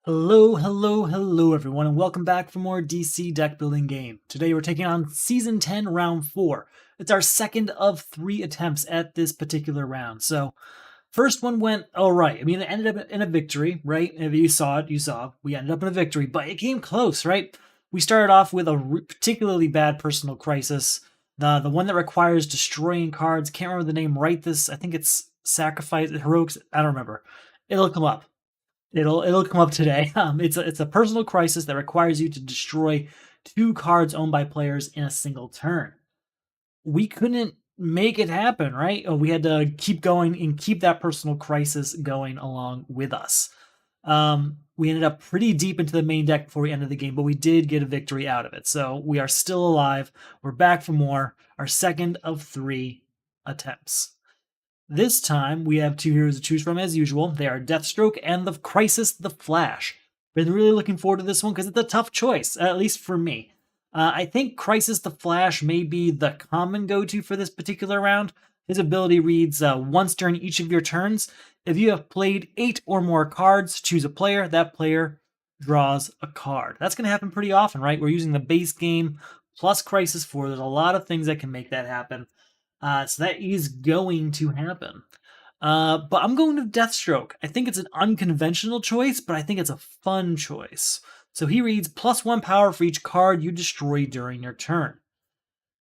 Hello, hello, hello everyone, and welcome back for more DC deck building game. Today we're taking on Season 10, Round 4. It's our second of 3 attempts at this particular round. So, first one went alright. I mean, it ended up in a victory, right? If you saw it, you saw. We ended up in a victory, but it came close, right? We started off with a particularly bad personal crisis. The one that requires destroying cards. Can't remember the name right this. I think it's Sacrifice, Heroics, I don't remember. It'll come up. It'll come up today. It's a personal crisis that requires you to destroy 2 cards owned by players in a single turn. We couldn't make it happen, right? We had to keep going and keep that personal crisis going along with us. We ended up pretty deep into the main deck before we ended the game, but we did get a victory out of it. So we are still alive. We're back for more. Our second of 3 attempts. This time, we have 2 heroes to choose from as usual. They are Deathstroke and the Crisis the Flash. Been really looking forward to this one because it's a tough choice, at least for me. I think Crisis the Flash may be the common go-to for this particular round. His ability reads, once during each of your turns, if you have played 8 or more cards, choose a player. That player draws a card. That's going to happen pretty often, right? We're using the base game plus Crisis 4. There's a lot of things that can make that happen. So that is going to happen. But I'm going to Deathstroke. I think it's an unconventional choice, but I think it's a fun choice. So he reads +1 power for each card you destroy during your turn.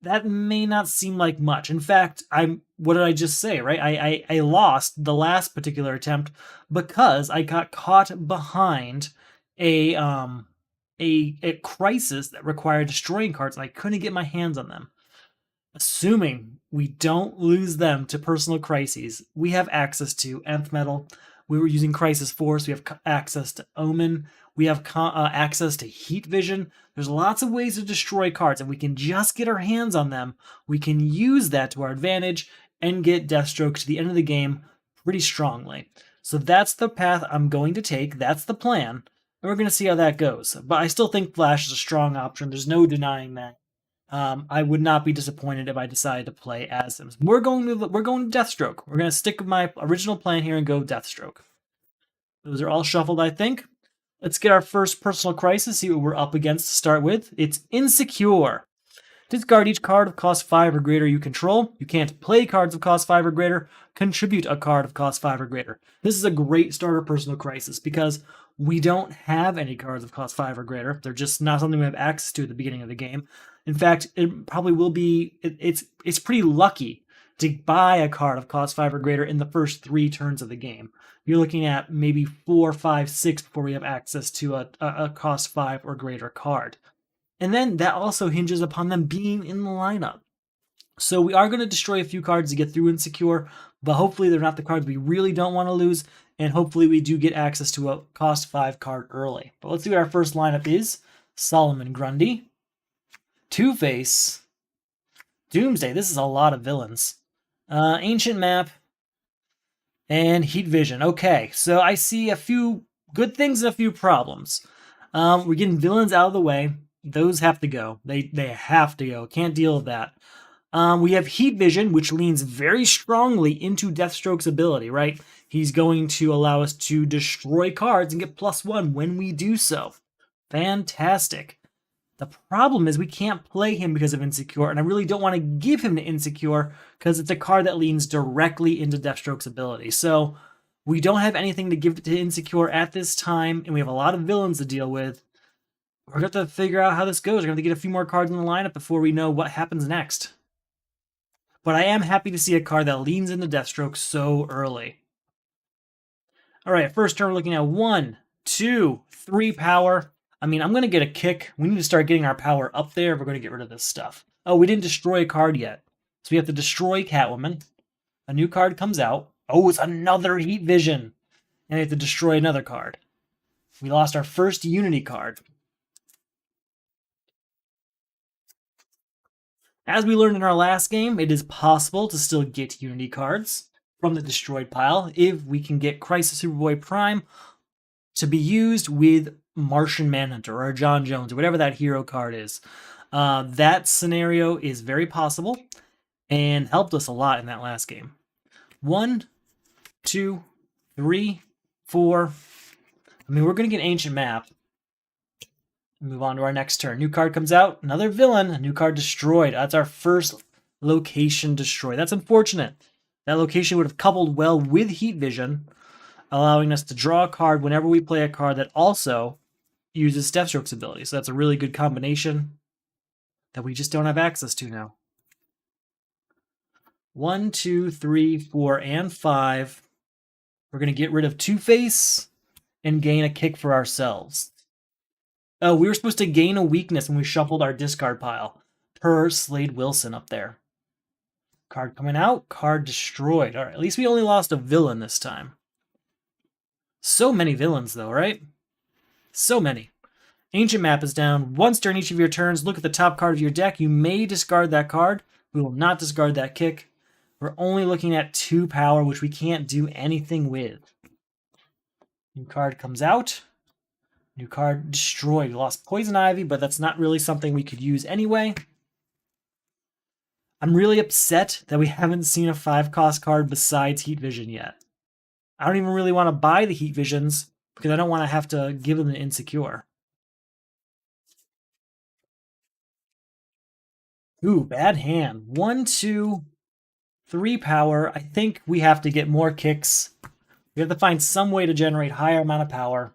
That may not seem like much. In fact, what did I just say, right? I lost the last particular attempt because I got caught behind a crisis that required destroying cards and I couldn't get my hands on them. Assuming we don't lose them to personal crises, we have access to Nth Metal. We were using Crisis Force. We have access to Omen. We have access to Heat Vision. There's lots of ways to destroy cards, and we can just get our hands on them. We can use that to our advantage and get Deathstroke to the end of the game pretty strongly. So that's the path I'm going to take. That's the plan. And we're going to see how that goes. But I still think Flash is a strong option. There's no denying that. I would not be disappointed if I decided to play as him. We're going to Deathstroke. We're going to stick with my original plan here and go Deathstroke. Those are all shuffled, I think. Let's get our first personal crisis, see what we're up against to start with. It's Insecure. Discard each card of cost 5 or greater you control. You can't play cards of cost 5 or greater. Contribute a card of cost 5 or greater. This is a great starter personal crisis because we don't have any cards of cost 5 or greater. They're just not something we have access to at the beginning of the game. In fact, it probably will be, it's pretty lucky to buy a card of cost 5 or greater in the first 3 turns of the game. You're looking at maybe 4, 5, 6 before we have access to a cost 5 or greater card. And then that also hinges upon them being in the lineup. So we are going to destroy a few cards to get through Insecure, but hopefully they're not the cards we really don't want to lose, and hopefully we do get access to a cost 5 card early. But let's see what our first lineup is. Solomon Grundy, Two-Face, Doomsday. This is a lot of villains. Ancient Map, and Heat Vision. Okay, so I see a few good things and a few problems. We're getting villains out of the way. Those have to go. They have to go. Can't deal with that. We have Heat Vision, which leans very strongly into Deathstroke's ability, right? He's going to allow us to destroy cards and get +1 when we do so. Fantastic. The problem is we can't play him because of Insecure, and I really don't want to give him to Insecure because it's a card that leans directly into Deathstroke's ability. So we don't have anything to give to Insecure at this time, and we have a lot of villains to deal with. We're going to have to figure out how this goes. We're going to get a few more cards in the lineup before we know what happens next. But I am happy to see a card that leans into Deathstroke so early. All right, first turn we're looking at 1, 2, 3 power. I mean, I'm going to get a kick. We need to start getting our power up there if we're going to get rid of this stuff. Oh, we didn't destroy a card yet. So we have to destroy Catwoman. A new card comes out. Oh, it's another Heat Vision. And we have to destroy another card. We lost our first Unity card. As we learned in our last game, it is possible to still get Unity cards from the destroyed pile if we can get Crisis Superboy Prime to be used with Martian Manhunter or John Jones or whatever that hero card is. That scenario is very possible and helped us a lot in that last game. 1, 2, 3, 4, I mean, we're going to get Ancient Map. Move on to our next turn. New card comes out. Another villain. A new card destroyed. That's our first location destroyed. That's unfortunate. That location would have coupled well with Heat Vision, allowing us to draw a card whenever we play a card that also uses Deathstroke's ability. So that's a really good combination that we just don't have access to now. 1, 2, 3, 4, and 5. We're going to get rid of Two-Face and gain a kick for ourselves. Oh, we were supposed to gain a weakness when we shuffled our discard pile. Per Slade Wilson up there. Card coming out, card destroyed. All right, at least we only lost a villain this time. So many villains, though, right? So many. Ancient Map is down. Once during each of your turns, look at the top card of your deck. You may discard that card. We will not discard that kick. We're only looking at 2 power, which we can't do anything with. New card comes out. New card destroyed. We lost Poison Ivy, but that's not really something we could use anyway. I'm really upset that we haven't seen a 5-cost card besides Heat Vision yet. I don't even really want to buy the Heat Visions because I don't want to have to give them the Insecure. Ooh, bad hand. 1, 2, 3 power. I think we have to get more kicks. We have to find some way to generate higher amount of power.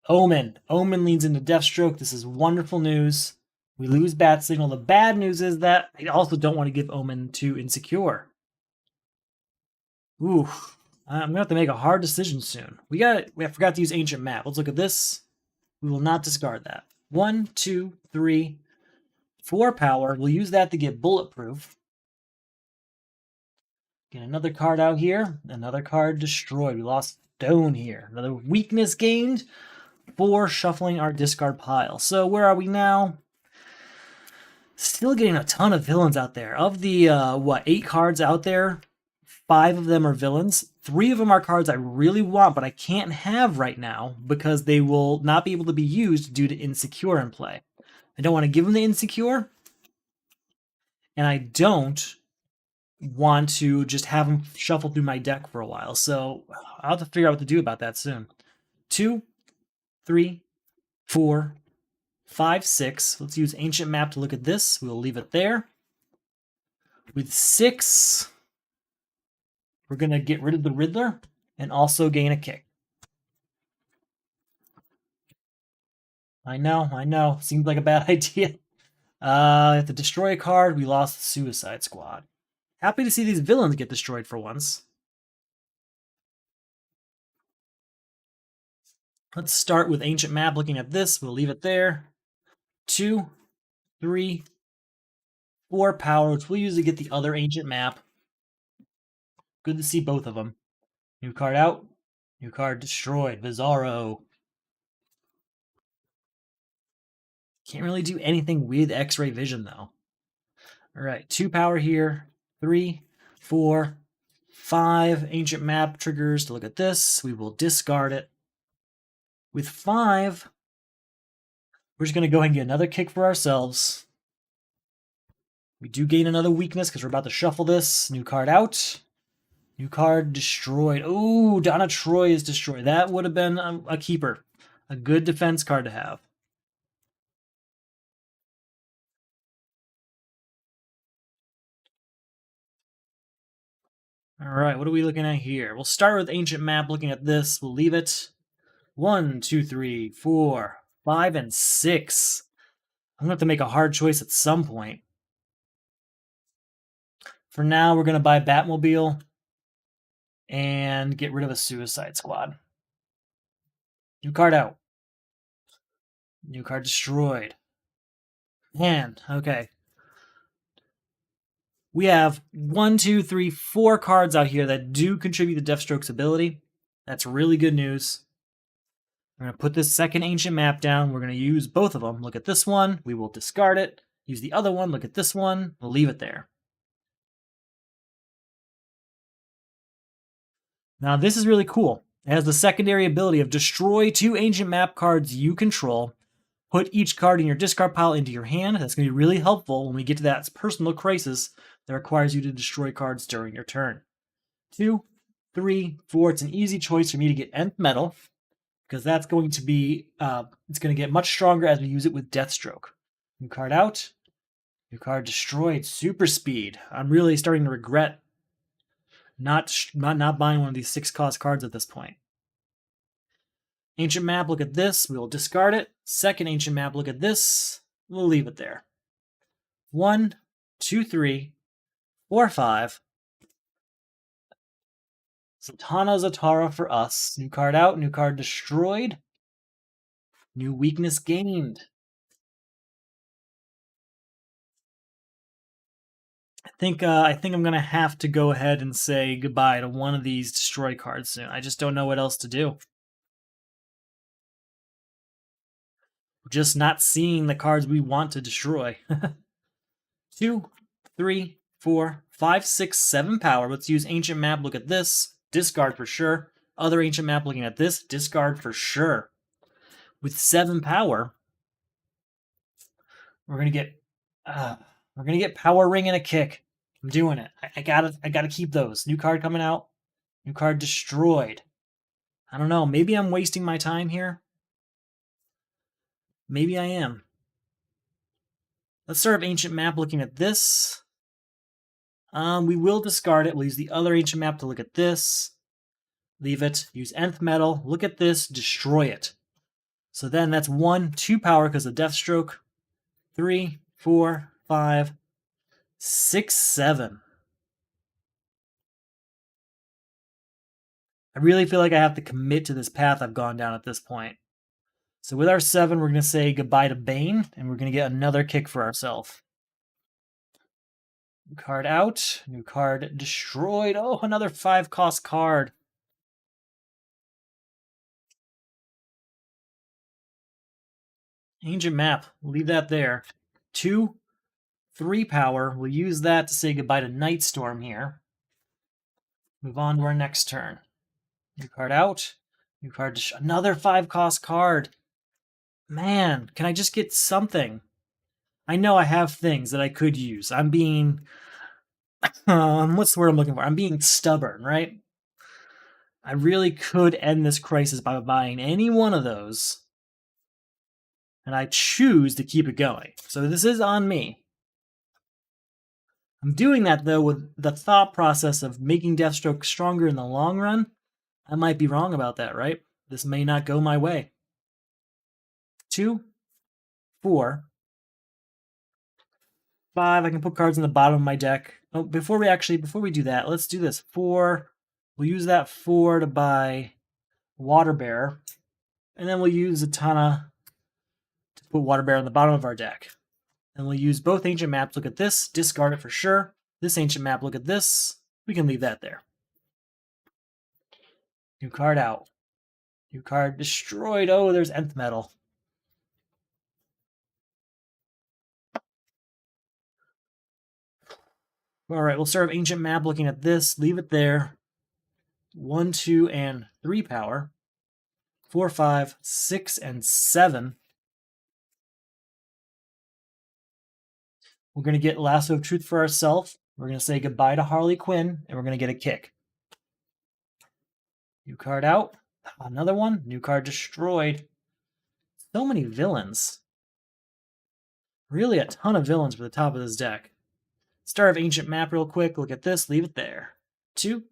Omen. Omen leads into Deathstroke. This is wonderful news. We lose Bat Signal. The bad news is that I also don't want to give Omen to Insecure. Ooh, I'm going to have to make a hard decision soon. We forgot to use Ancient Map. Let's look at this. We will not discard that. 1, 2, 3, 4 power. We'll use that to get Bulletproof. Get another card out here. Another card destroyed. We lost Stone here. Another weakness gained for shuffling our discard pile. So where are we now? Still getting a ton of villains out there. Of the, 8 cards out there, 5 of them are villains. 3 of them are cards I really want, but I can't have right now because they will not be able to be used due to Insecure in play. I don't want to give them the Insecure, and I don't want to just have them shuffle through my deck for a while. So I'll have to figure out what to do about that soon. 2, 3, 4, 5, 6. Let's use Ancient Map to look at this. We'll leave it there. With 6, we're going to get rid of the Riddler and also gain a kick. I know. Seems like a bad idea. Have to destroy a card. We lost the Suicide Squad. Happy to see these villains get destroyed for once. Let's start with Ancient Map. Looking at this, we'll leave it there. 2, 3, 4 power, which we'll use to get the other Ancient Map. Good to see both of them. New card out. New card destroyed. Bizarro. Can't really do anything with X-Ray Vision, though. All right, 2 power here. 3, 4, 5 Ancient Map triggers to look at this. We will discard it. With 5, we're just going to go ahead and get another kick for ourselves. We do gain another weakness because we're about to shuffle this. New card out. New card destroyed. Ooh, Donna Troy is destroyed. That would have been a keeper. A good defense card to have. All right, what are we looking at here? We'll start with Ancient Map. Looking at this, we'll leave it. 1, 2, 3, 4, 5, and 6. I'm going to have to make a hard choice at some point. For now, we're going to buy Batmobile and get rid of a Suicide Squad. New card out. New card destroyed. And, okay. We have 1, 2, 3, 4 cards out here that do contribute to Deathstroke's ability. That's really good news. We're going to put this second Ancient Map down. We're going to use both of them. Look at this one. We will discard it. Use the other one. Look at this one. We'll leave it there. Now, this is really cool. It has the secondary ability of destroy 2 Ancient Map cards you control. Put each card in your discard pile into your hand. That's going to be really helpful when we get to that personal crisis that requires you to destroy cards during your turn. 2, 3, 4. It's an easy choice for me to get Nth Metal. because that's going to be it's going to get much stronger as we use it with Deathstroke. New card out. New card destroyed. Super speed. I'm really starting to regret not buying one of these 6-cost cards at this point. Ancient map, look at this. We will discard it. Second ancient map, look at this. We'll leave it there. 1, 2, 3, 4, 5. Zatanna Zatara for us. New card out, new card destroyed. New weakness gained. I think I'm gonna have to go ahead and say goodbye to one of these destroy cards soon. I just don't know what else to do. We're just not seeing the cards we want to destroy. 2, 3, 4, 5, 6, 7 power. Let's use ancient map. Look at this. Discard for sure. Other ancient map looking at this. Discard for sure. With 7 power, we're gonna get power ring and a kick. I'm doing it. I gotta keep those. New card coming out. New card destroyed. I don't know. Maybe I'm wasting my time here. Maybe I am. Let's start with ancient map looking at this. We will discard it. We'll use the other ancient map to look at this. Leave it. Use nth metal. Look at this. Destroy it. So then that's 1, 2 power because of Deathstroke. 3, 4, 5, 6, 7. I really feel like I have to commit to this path I've gone down at this point. So with our 7, we're going to say goodbye to Bane, and we're going to get another kick for ourselves. New card out. New card destroyed. Oh, another 5-cost card. Ancient map. Leave that there. 2, 3 power. We'll use that to say goodbye to Nightstorm here. Move on to our next turn. New card out. New card. Another 5-cost card. Man, can I just get something? I know I have things that I could use. I'm being... what's the word I'm looking for? I'm being stubborn, right? I really could end this crisis by buying any one of those. And I choose to keep it going. So this is on me. I'm doing that, though, with the thought process of making Deathstroke stronger in the long run. I might be wrong about that, right? This may not go my way. 2, 4, 5. I can put cards in the bottom of my deck. Oh, before we do that, let's do this. 4. We'll use that 4 to buy Water Bear. And then we'll use Zatanna to put Water Bear on the bottom of our deck. And we'll use both ancient maps. Look at this. Discard it for sure. This ancient map, look at this. We can leave that there. New card out. New card destroyed. Oh, there's nth metal. All right, we'll start with ancient map looking at this. Leave it there. 1, 2, and 3 power. 4, 5, 6, and 7. We're going to get Lasso of Truth for ourselves. We're going to say goodbye to Harley Quinn, and we're going to get a kick. New card out. Another one. New card destroyed. So many villains. Really a ton of villains for the top of this deck. Start of Ancient Map real quick. Look at this. Leave it there. 2,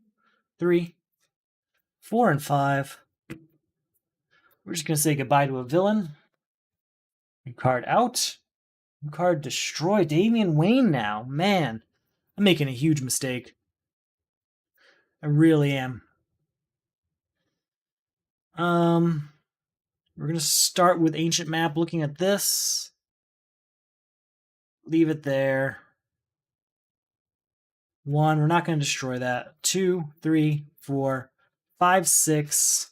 3, 4, and 5. We're just going to say goodbye to a villain. New card out. New card destroyed. Damian Wayne now. Man, I'm making a huge mistake. I really am. We're going to start with Ancient Map looking at this. Leave it there. 1, we're not going to destroy that. 2, 3, 4, 5, 6.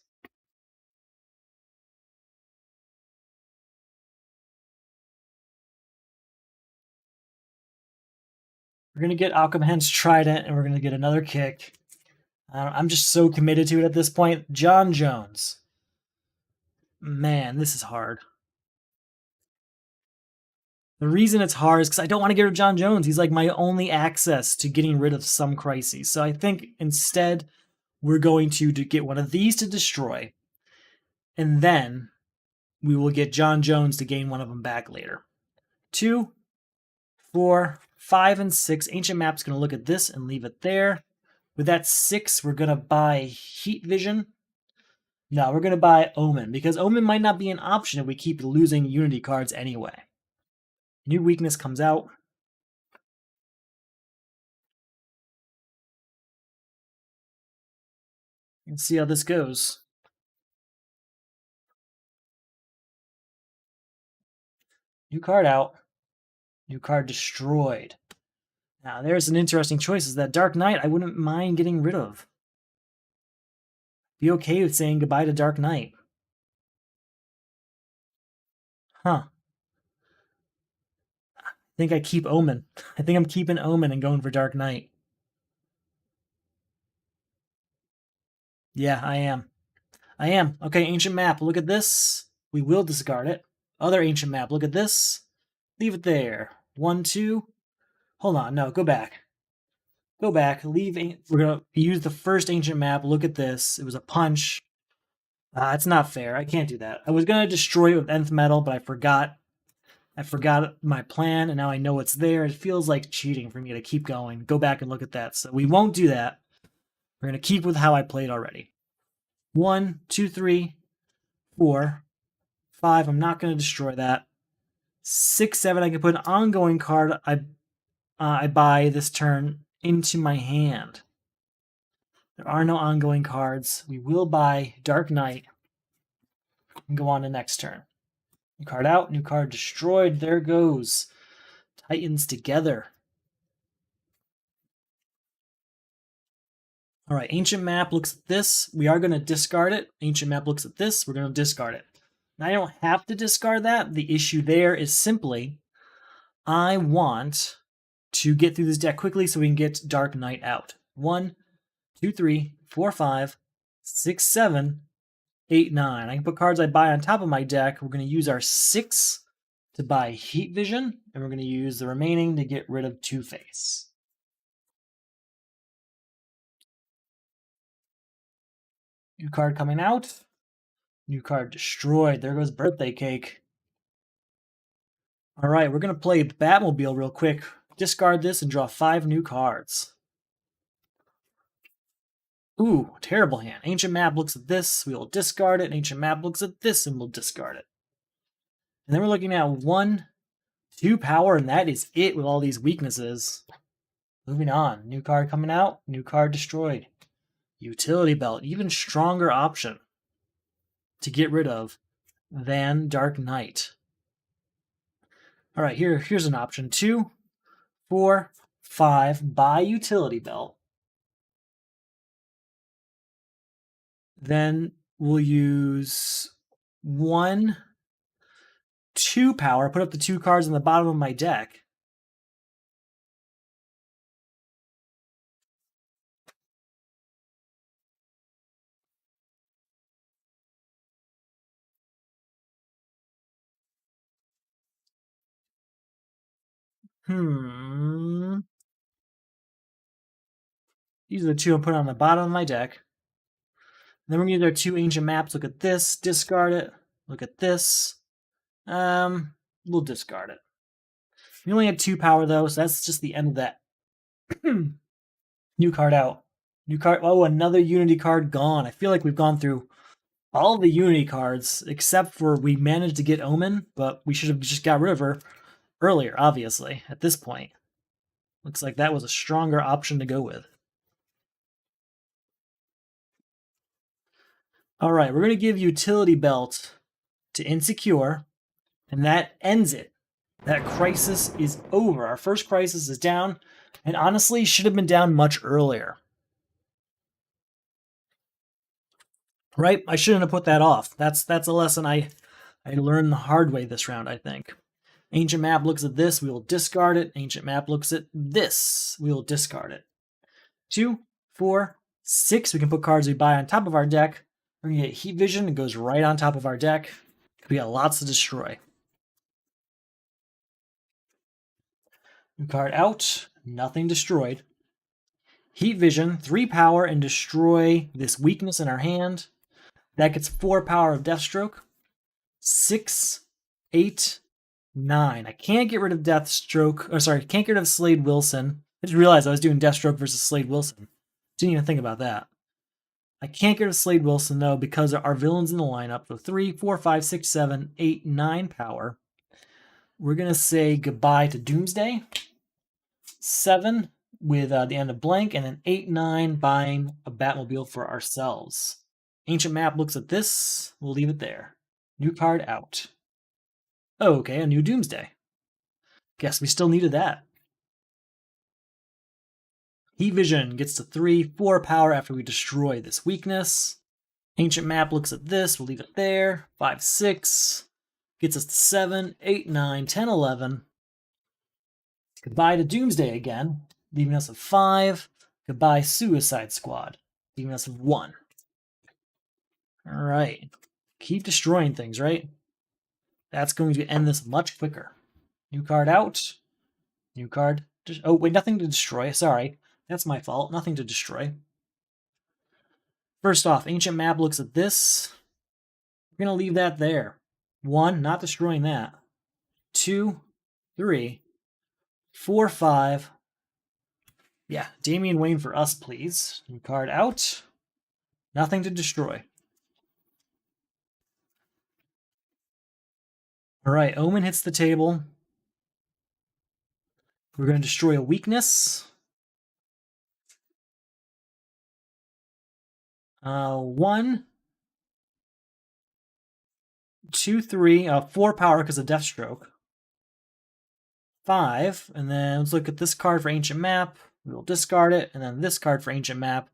We're going to get Alchemhen's Trident, and we're going to get another kick. I'm just so committed to it at this point. John Jones. Man, this is hard. The reason it's hard is because I don't want to get rid of John Jones. He's like my only access to getting rid of some crises. So I think instead we're going to get one of these to destroy. and then we will get John Jones to gain one of them back later. 2, 4, 5, and 6. Ancient Map's going to look at this and leave it there. With that 6, we're going to buy Heat Vision. No, we're going to buy Omen, because Omen might not be an option if we keep losing Unity cards anyway. New weakness comes out. Let's see how this goes. New card out. New card destroyed. Now, there's an interesting choice. Is that Dark Knight I wouldn't mind getting rid of. Be okay with saying goodbye to Dark Knight. Huh. I think I keep Omen. I think I'm keeping Omen and going for Dark Knight. Yeah, I am. I am. Okay, Ancient Map, look at this. We will discard it. Other Ancient Map, look at this. Leave it there. 1, 2. Hold on, no, go back. Go back, leave. We're going to use the first Ancient Map. Look at this. It was a punch. It's not fair. I can't do that. I was going to destroy it with Nth Metal, but I forgot. I forgot my plan, and now I know it's there. It feels like cheating for me to keep going. Go back and look at that. So we won't do that. We're going to keep with how I played already. 1, 2, 3, 4, 5. I'm not going to destroy that. 6, 7. I can put an ongoing card I buy this turn into my hand. There are no ongoing cards. We will buy Dark Knight and go on to next turn. New card out, new card destroyed. There goes Titans together. All right, Ancient Map looks at this. We are going to discard it. Ancient Map looks at this. We're going to discard it. Now, I don't have to discard that. The issue there is simply I want to get through this deck quickly so we can get Dark Knight out. 1, 2, 3, 4, 5, 6, 7, 8, 9. I can put cards I buy on top of my deck. We're going to use our 6 to buy Heat Vision, and we're going to use the remaining to get rid of Two-Face. New card coming out. New card destroyed. There goes Birthday Cake. All right, we're going to play Batmobile real quick. Discard this and draw 5 new cards. Ooh, terrible hand. Ancient Map looks at this. We will discard it. Ancient Map looks at this and we'll discard it. And then we're looking at 1, 2 power, and that is it with all these weaknesses. Moving on. New card coming out. New card destroyed. Utility Belt. Even stronger option to get rid of than Dark Knight. All right, here's an option. 2, 4, 5. Buy Utility Belt. Then we'll use 1, 2 power. Put up the 2 cards on the bottom of my deck. These are the 2 I'm putting on the bottom of my deck. Then we're going to use our 2 Ancient Maps. Look at this. Discard it. Look at this. We'll discard it. We only had 2 power, though, so that's just the end of that. New card out. New card. Oh, another Unity card gone. I feel like we've gone through all the Unity cards, except for we managed to get Omen, but we should have just got rid of her earlier, obviously, at this point. Looks like that was a stronger option to go with. All right, we're going to give Utility Belt to Insecure, and that ends it. That crisis is over. Our first crisis is down, and honestly, should have been down much earlier. Right? I shouldn't have put that off. That's a lesson I learned the hard way this round, I think. Ancient Map looks at this. We will discard it. Ancient Map looks at this. We will discard it. 2, 4, 6. We can put cards we buy on top of our deck. We're going to get Heat Vision. It goes right on top of our deck. We got lots to destroy. New card out. Nothing destroyed. Heat Vision, 3 power, and destroy this weakness in our hand. That gets 4 power of Deathstroke. 6, 8, 9. I can't get rid of Deathstroke. Oh, sorry, can't get rid of Slade Wilson. I just realized I was doing Deathstroke versus Slade Wilson. Didn't even think about that. I can't get rid of Slade Wilson, though, because our villain's in the lineup. So 3, 4, 5, 6, 7, 8, 9 power. We're going to say goodbye to Doomsday. 7 with the end of blank, and then 8, 9 buying a Batmobile for ourselves. Ancient Map looks at this. We'll leave it there. New card out. Oh, okay, a new Doomsday. Guess we still needed that. Heat Vision gets to 3, 4 power after we destroy this weakness. Ancient Map looks at this. We'll leave it there. 5, 6. Gets us to 7, 8, 9, 10, 11. Goodbye to Doomsday again, leaving us with 5. Goodbye Suicide Squad, leaving us with 1. All right. Keep destroying things, right? That's going to end this much quicker. New card out. New card. Oh, wait, nothing to destroy. Sorry. That's my fault. Nothing to destroy. First off, Ancient Map looks at this. We're going to leave that there. 1, not destroying that. 2, 3, 4, 5. Yeah, Damian Wayne for us, please. New card out. Nothing to destroy. All right, Omen hits the table. We're going to destroy a weakness. 1, 2, 3, 4 power because of Deathstroke. 5, and then let's look at this card for Ancient Map. We will discard it, and then this card for Ancient Map.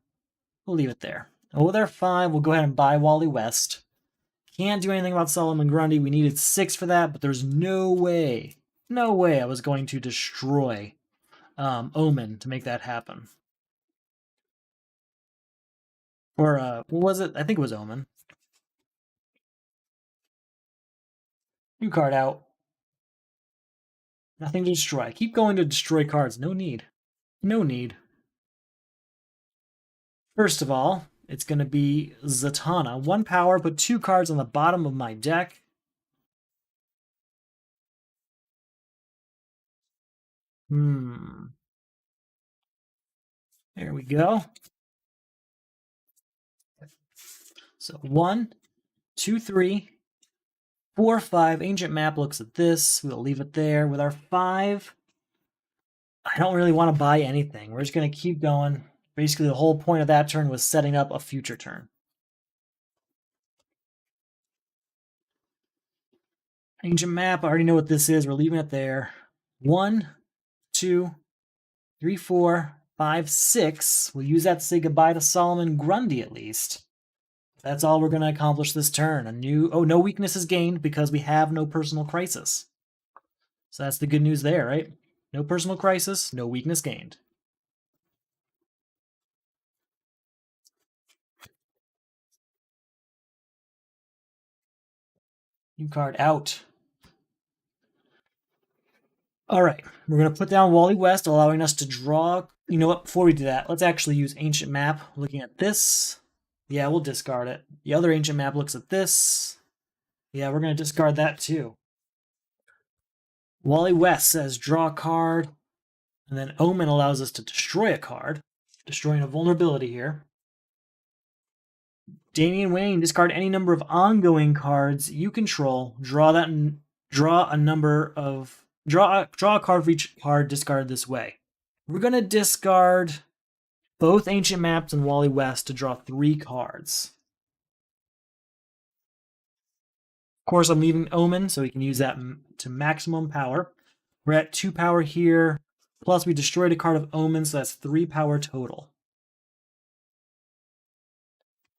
We'll leave it there. And with our 5, we'll go ahead and buy Wally West. Can't do anything about Solomon Grundy. We needed 6 for that, but there's no way I was going to destroy Omen to make that happen. Or, what was it? I think it was Omen. New card out. Nothing to destroy. I keep going to destroy cards. No need. No need. First of all, it's going to be Zatanna. 1 power, put 2 cards on the bottom of my deck. There we go. So 1, 2, 3, 4, 5. Ancient Map looks at this. We'll leave it there. With our 5, I don't really want to buy anything. We're just going to keep going. Basically, the whole point of that turn was setting up a future turn. Ancient Map, I already know what this is. We're leaving it there. 1, 2, 3, 4, 5, 6. We'll use that to say goodbye to Solomon Grundy at least. That's all we're going to accomplish this turn. No weakness is gained because we have no personal crisis. So that's the good news there, right? No personal crisis, no weakness gained. New card out. All right, we're going to put down Wally West, allowing us to draw. You know what? Before we do that, let's actually use Ancient Map. Looking at this. Yeah, we'll discard it. The other Ancient Map looks at this. Yeah, we're going to discard that too. Wally West says draw a card. And then Omen allows us to destroy a card. Destroying a vulnerability here. Damian Wayne, discard any number of ongoing cards you control. Draw a card for each card discarded this way. We're going to discard both Ancient Maps and Wally West to draw 3 cards. Of course, I'm leaving Omen, so we can use that to maximum power. We're at 2 power here. Plus, we destroyed a card of Omen, so that's 3 power total.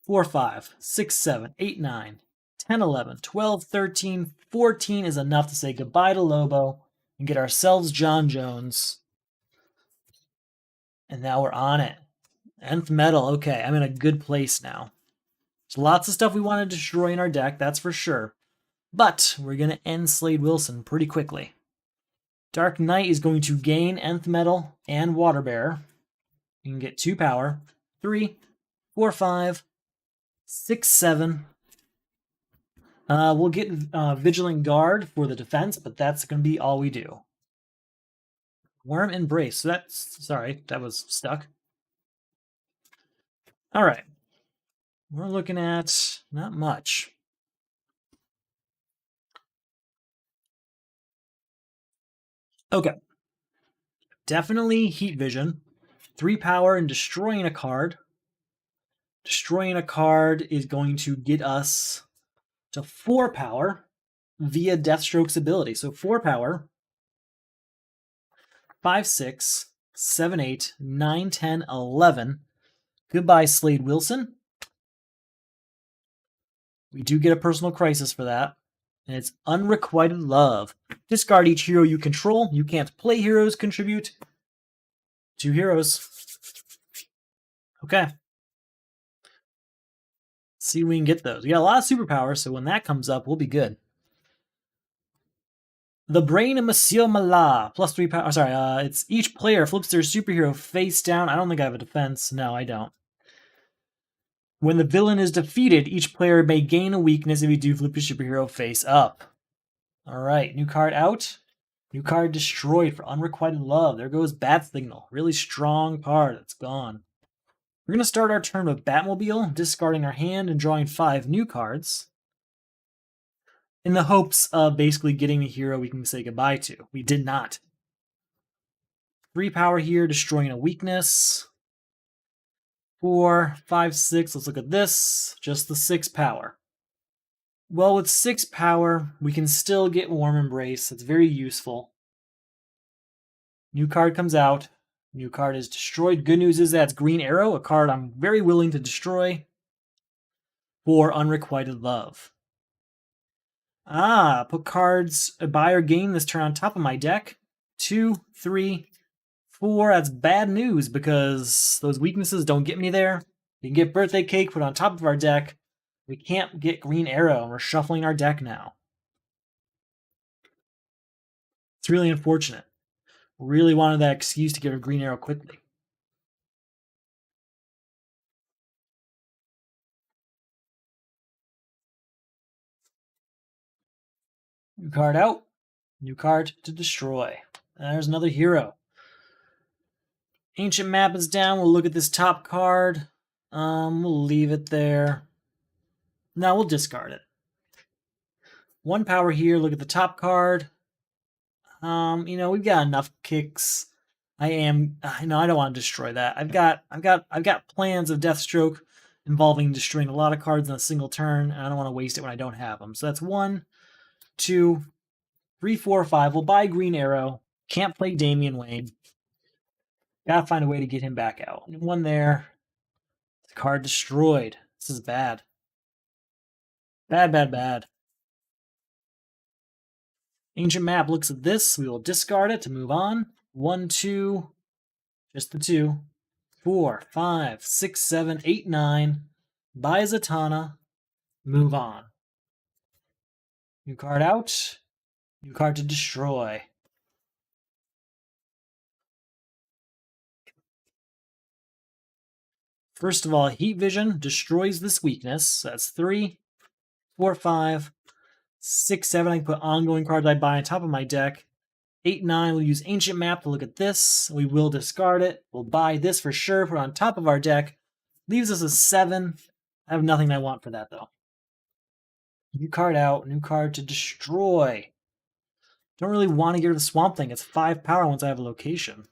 4, 5, 6, 7, 8, 9, 10, 11, 12, 13, 14 is enough to say goodbye to Lobo and get ourselves John Jones. And now we're on it. Nth Metal. Okay, I'm in a good place now. There's lots of stuff we want to destroy in our deck, that's for sure. But we're going to end Slade Wilson pretty quickly. Dark Knight is going to gain Nth Metal and Water Bearer. You can get 2 power. 3, 4, 5, 6, 7. We'll get Vigilant Guard for the defense, but that's going to be all we do. Worm Embrace. So that's... Sorry, that was stuck. All right. We're looking at not much. Okay. Definitely Heat Vision. 3 power and destroying a card. Destroying a card is going to get us to 4 power via Deathstroke's ability. So 4 power. 5, 6, 7, 8, 9, 10, 11. Goodbye, Slade Wilson. We do get a personal crisis for that. And it's Unrequited Love. Discard each hero you control. You can't play heroes. Contribute 2 heroes. Okay. See if we can get those. We got a lot of superpowers, so when that comes up, we'll be good. The Brain of Monsieur Malat. Plus 3 power. Sorry, it's each player flips their superhero face down. I don't think I have a defense. No, I don't. When the villain is defeated, each player may gain a weakness if you do flip your superhero face up. Alright, new card out. New card destroyed for Unrequited Love. There goes Bat Signal. Really strong card. It's gone. We're going to start our turn with Batmobile, discarding our hand and drawing 5 new cards, in the hopes of basically getting a hero we can say goodbye to. We did not. 3 power here, destroying a weakness. 4, 5, 6. Let's look at this. Just the 6 power. Well, with 6 power, we can still get Warm Embrace. It's very useful. New card comes out. New card is destroyed. Good news is that's Green Arrow, a card I'm very willing to destroy for Unrequited Love. Put cards buy or gain this turn on top of my deck. 2, 3, 4. That's bad news because those weaknesses don't get me there. We can get Birthday Cake put on top of our deck. We can't get Green Arrow, and we're shuffling our deck now. It's really unfortunate. Really wanted that excuse to get a Green Arrow quickly. New card out. New card to destroy. There's another hero. Ancient Map is down. We'll look at this top card. We'll leave it there. No, we'll discard it. 1 power here. Look at the top card. We've got enough kicks. I don't want to destroy that. I've got plans of Deathstroke involving destroying a lot of cards in a single turn, and I don't want to waste it when I don't have them. So that's 1, 2, 3, 4, 5. We'll buy Green Arrow. Can't play Damian Wayne. Gotta find a way to get him back out. 1 there. The card destroyed. This is bad. Bad, bad, bad. Ancient Map looks at this. We will discard it to move on. 1, 2. Just the 2. 4, 5, 6, 7, 8, 9. Buy Zatanna. Move on. New card out. New card to destroy. First of all, Heat Vision destroys this weakness. That's 3, 4, 5, 6, 7. I can put ongoing cards I buy on top of my deck. 8, 9. We'll use Ancient Map to look at this. We will discard it. We'll buy this for sure, put it on top of our deck. Leaves us a 7. I have nothing I want for that, though. New card out. New card to destroy. Don't really want to get rid of the Swamp Thing. It's 5 power once I have a location.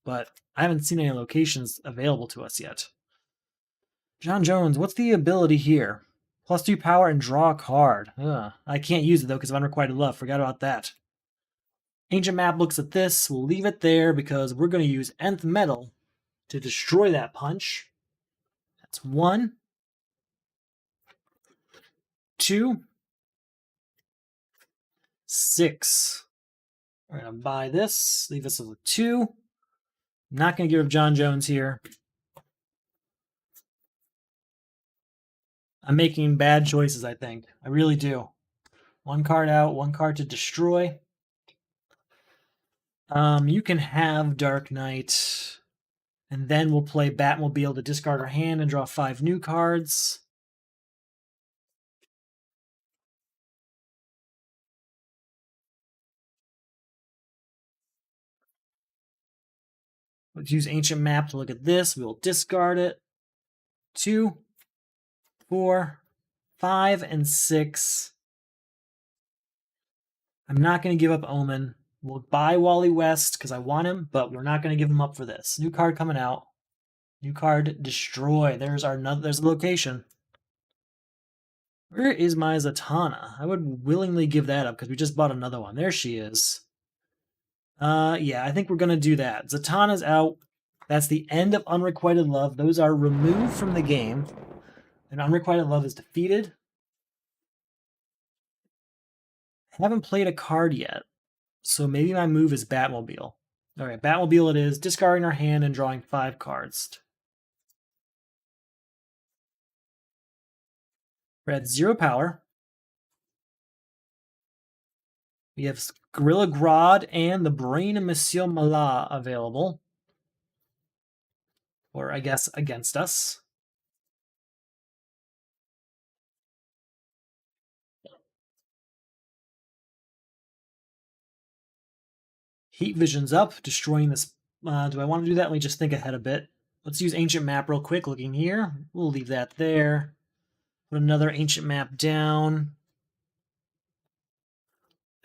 But I haven't seen any locations available to us yet. John Jones, what's the ability here? Plus 2 power and draw a card. I can't use it, though, because of Unrequited Love. Forgot about that. Ancient Map looks at this. We'll leave it there because we're going to use Nth Metal to destroy that punch. That's 1, 2, 6. We're going to buy this. Leave us with 2. Not going to get rid of John Jones here. I'm making bad choices, I think. I really do. 1 card out, 1 card to destroy. You can have Dark Knight, and then we'll play Batmobile to discard our hand and draw 5 new cards. Let's use Ancient Map to look at this. We will discard it. 2, 4, 5, and 6. I'm not going to give up Omen. We'll buy Wally West because I want him, but we're not going to give him up for this. New card coming out. New card, Destroy. There's the location. Where is my Zatanna? I would willingly give that up because we just bought another one. There she is. Yeah, I think we're going to do that. Zatanna's out. That's the end of Unrequited Love. Those are removed from the game. And Unrequited Love is defeated. I haven't played a card yet. So maybe my move is Batmobile. Alright, Batmobile it is. Discarding our hand and drawing 5 cards. We're at 0 power. We have Gorilla Grodd and the Brain of Monsieur Mallah available. Or I guess against us. Heat Vision's up, destroying this. Do I want to do that? Let me just think ahead a bit. Let's use Ancient Map real quick, looking here. We'll leave that there. Put another Ancient Map down.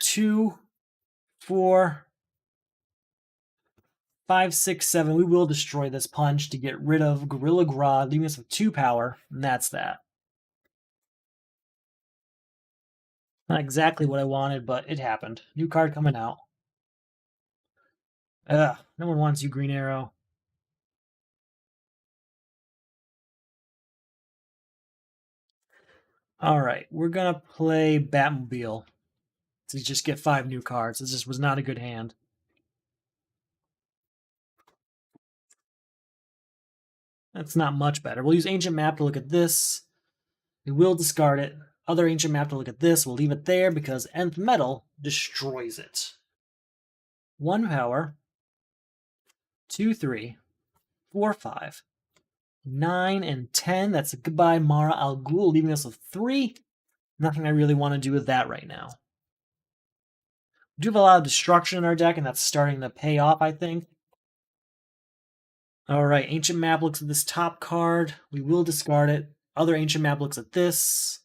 2, 4, 5, 6, 7. We will destroy this punch to get rid of Gorilla Grodd, leaving us with 2 power, and that's that. Not exactly what I wanted, but it happened. New card coming out. Ugh, no one wants you, Green Arrow. Alright, we're gonna play Batmobile to just get 5 new cards. This just was not a good hand. That's not much better. We'll use Ancient Map to look at this. We will discard it. Other Ancient Map to look at this. We'll leave it there because Nth Metal destroys it. 1 power. 2, 3, 4, 5, 9, and 10. That's a goodbye Mara Al Ghul, leaving us with 3. Nothing I really want to do with that right now. We do have a lot of destruction in our deck, and that's starting to pay off, I think. Alright, Ancient Map looks at this top card. We will discard it. Other Ancient Map looks at this.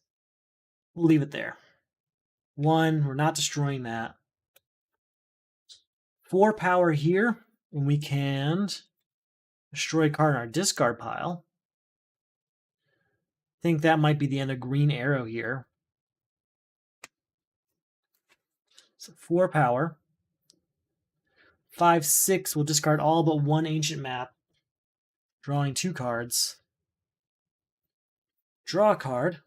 We'll leave it there. 1, we're not destroying that. 4 power here, and we can destroy a card in our discard pile. I think that might be the end of Green Arrow here. So 4 power. 5, 6, we'll discard all but 1 Ancient Map. Drawing 2 cards. Draw a card.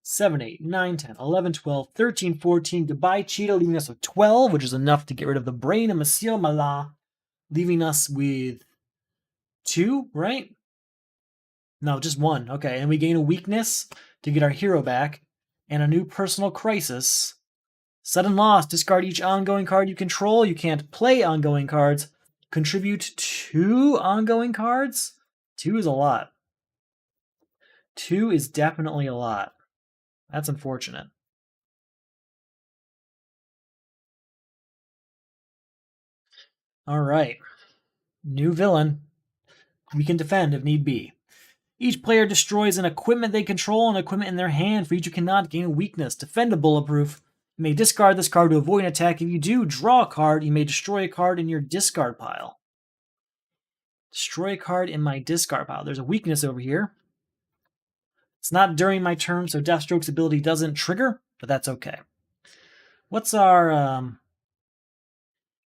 7, 8, 9, 10, 11, 12, 13, 14. Goodbye, Cheetah, leaving us with 12, which is enough to get rid of the Brain of Monsieur Mallah, leaving us with 2, right? No, just 1. Okay, and we gain a weakness to get our hero back, and a new personal crisis. Sudden loss. Discard each ongoing card you control. You can't play ongoing cards. Contribute 2 ongoing cards? 2 is a lot. 2 is definitely a lot. That's unfortunate. Alright. New villain. We can defend if need be. Each player destroys an equipment they control and equipment in their hand. For each you cannot gain a weakness. Defend a bulletproof. You may discard this card to avoid an attack. If you do, draw a card. You may destroy a card in your discard pile. Destroy a card in my discard pile. There's a weakness over here. It's not during my turn, so Deathstroke's ability doesn't trigger, but that's okay. What's our...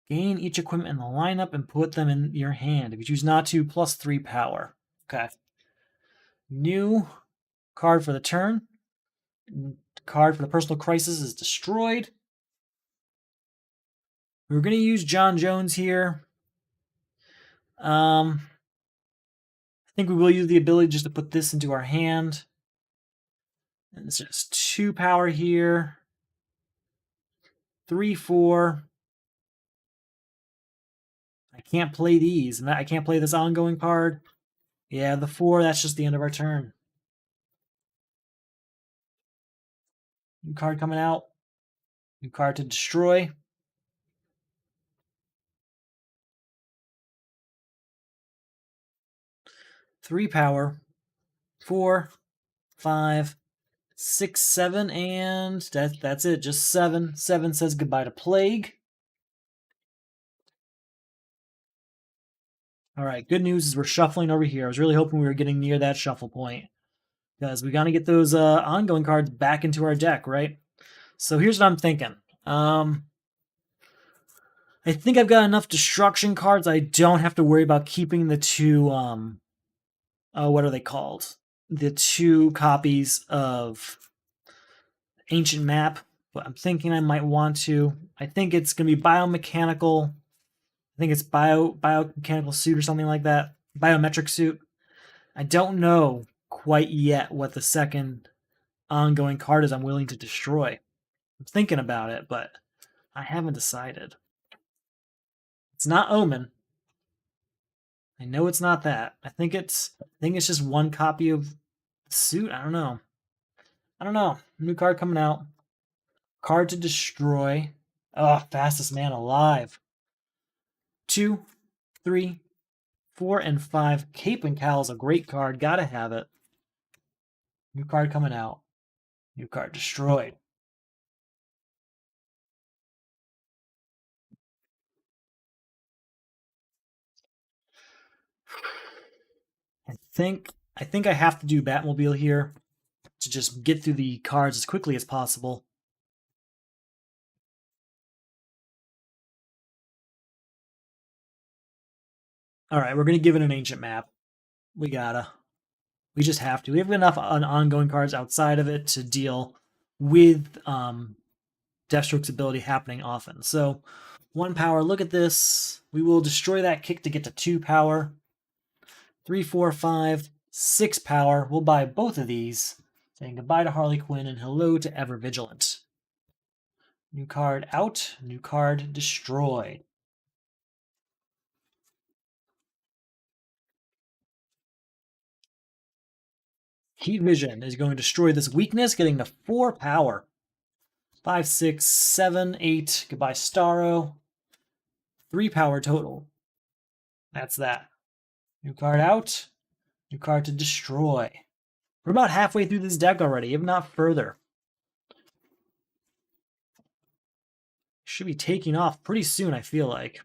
gain each equipment in the lineup and put them in your hand. If you choose not to, plus 3 power. Okay. New card for the turn. Card for the personal crisis is destroyed. We're going to use John Jones here. I think we will use the ability just to put this into our hand. And it's just 2 power here. 3, 4. I can't play these. And I can't play this ongoing card. Yeah, the 4, that's just the end of our turn. New card coming out. New card to destroy. 3 power, 4, 5, 6, 7, and that's it. Just 7. 7 says goodbye to Plague. All right, good news is we're shuffling over here. I was really hoping we were getting near that shuffle point because we got to get those ongoing cards back into our deck, right? So here's what I'm thinking. I think I've got enough destruction cards. I don't have to worry about keeping the two, what are they called? The 2 copies of Ancient Map, but I'm thinking I might want to. I think it's going to be biomechanical. I think it's biomechanical suit or something like that. Biometric suit. I don't know quite yet what the second ongoing card is I'm willing to destroy. I'm thinking about it, but I haven't decided. It's not Omen. I know it's not that. I think it's just one copy of suit. I don't know. New card coming out. Card to destroy. Oh, fastest man alive. 2, 3, 4, and 5. Cape and Cal is a great card. Gotta have it. New card coming out. New card destroyed. I think I have to do Batmobile here to just get through the cards as quickly as possible. All right, we're going to give it an Ancient Map. We gotta. We just have to. We have enough ongoing cards outside of it to deal with Deathstroke's ability happening often. So 1 power, look at this. We will destroy that kick to get to 2 power. 3, 4, 5, 6 power. We'll buy both of these. Saying goodbye to Harley Quinn and hello to Ever Vigilant. New card out. New card destroyed. Heat Vision is going to destroy this weakness, getting to 4 power. 5, 6, 7, 8. Goodbye, Starro. 3 power total. That's that. New card out. New card to destroy. We're about halfway through this deck already, if not further. Should be taking off pretty soon, I feel like.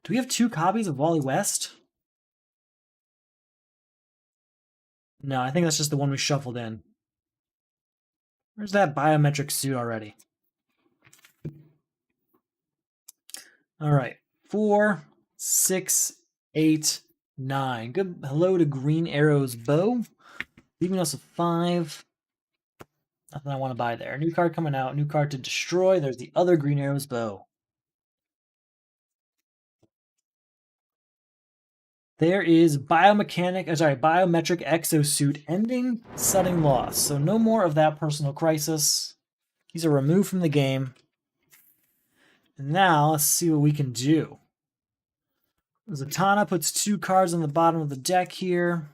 Do we have 2 copies of Wally West? No, I think that's just the one we shuffled in. Where's that biometric suit already? All right. 4, 6, 8, 9. Good. Hello to Green Arrow's Bow. Leaving us a 5. Nothing I want to buy there. New card coming out. New card to destroy. There's the other Green Arrow's Bow. There is biometric exosuit ending, setting loss. So no more of that personal crisis. These are removed from the game. And now let's see what we can do. Zatanna puts 2 cards on the bottom of the deck here.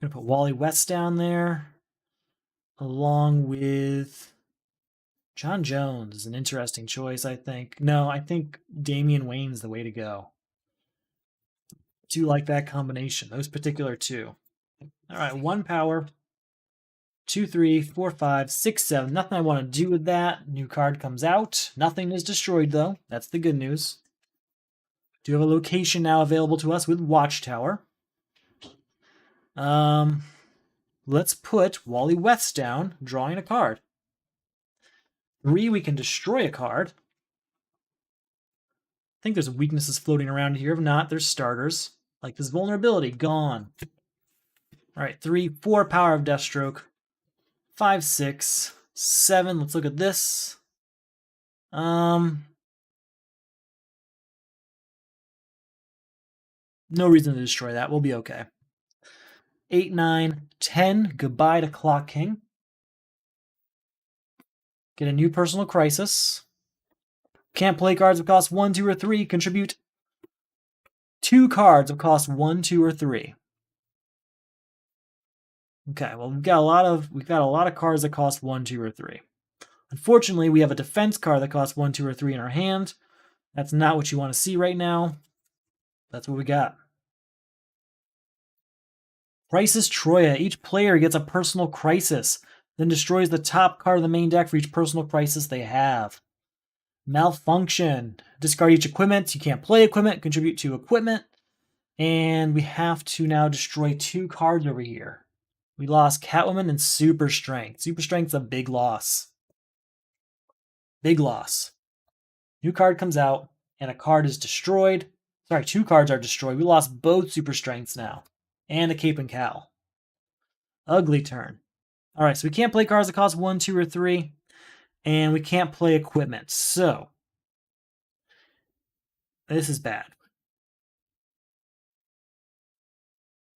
I'm going to put Wally West down there, along with John Jones is an interesting choice, I think. No, I think Damian Wayne's the way to go. Do like that combination, those particular 2. All right, 1 power, 2, 3, 4, 5, 6, 7. Nothing I want to do with that. New card comes out. Nothing is destroyed, though. That's the good news. Do have a location now available to us with Watchtower. Let's put Wally West down, drawing a card. 3, we can destroy a card. I think there's weaknesses floating around here. If not, there's starters. Like this vulnerability, gone. All right, 3, 4 power of Deathstroke. 5, 6, 7. Let's look at this. No reason to destroy that. We'll be okay. 8, 9, 10. Goodbye to Clock King. Get a new personal crisis. Can't play cards that cost 1, 2, or 3. Contribute 2 cards that cost 1, 2, or 3. Okay, well we've got a lot of cards that cost 1, 2, or 3. Unfortunately, we have a defense card that costs 1, 2, or 3 in our hand. That's not what you want to see right now. That's what we got. Crisis Troya. Each player gets a personal crisis, then destroys the top card of the main deck for each personal crisis they have. Malfunction. Discard each equipment. You can't play equipment. Contribute to equipment. And we have to now destroy 2 cards over here. We lost Catwoman and Super Strength. Super Strength's a big loss. Big loss. New card comes out, and a card is destroyed. Sorry, 2 cards are destroyed. We lost both Super Strengths now. And a Cape and Cowl. Ugly turn. Alright, so we can't play cards that cost 1, 2, or 3. And we can't play equipment. So, this is bad.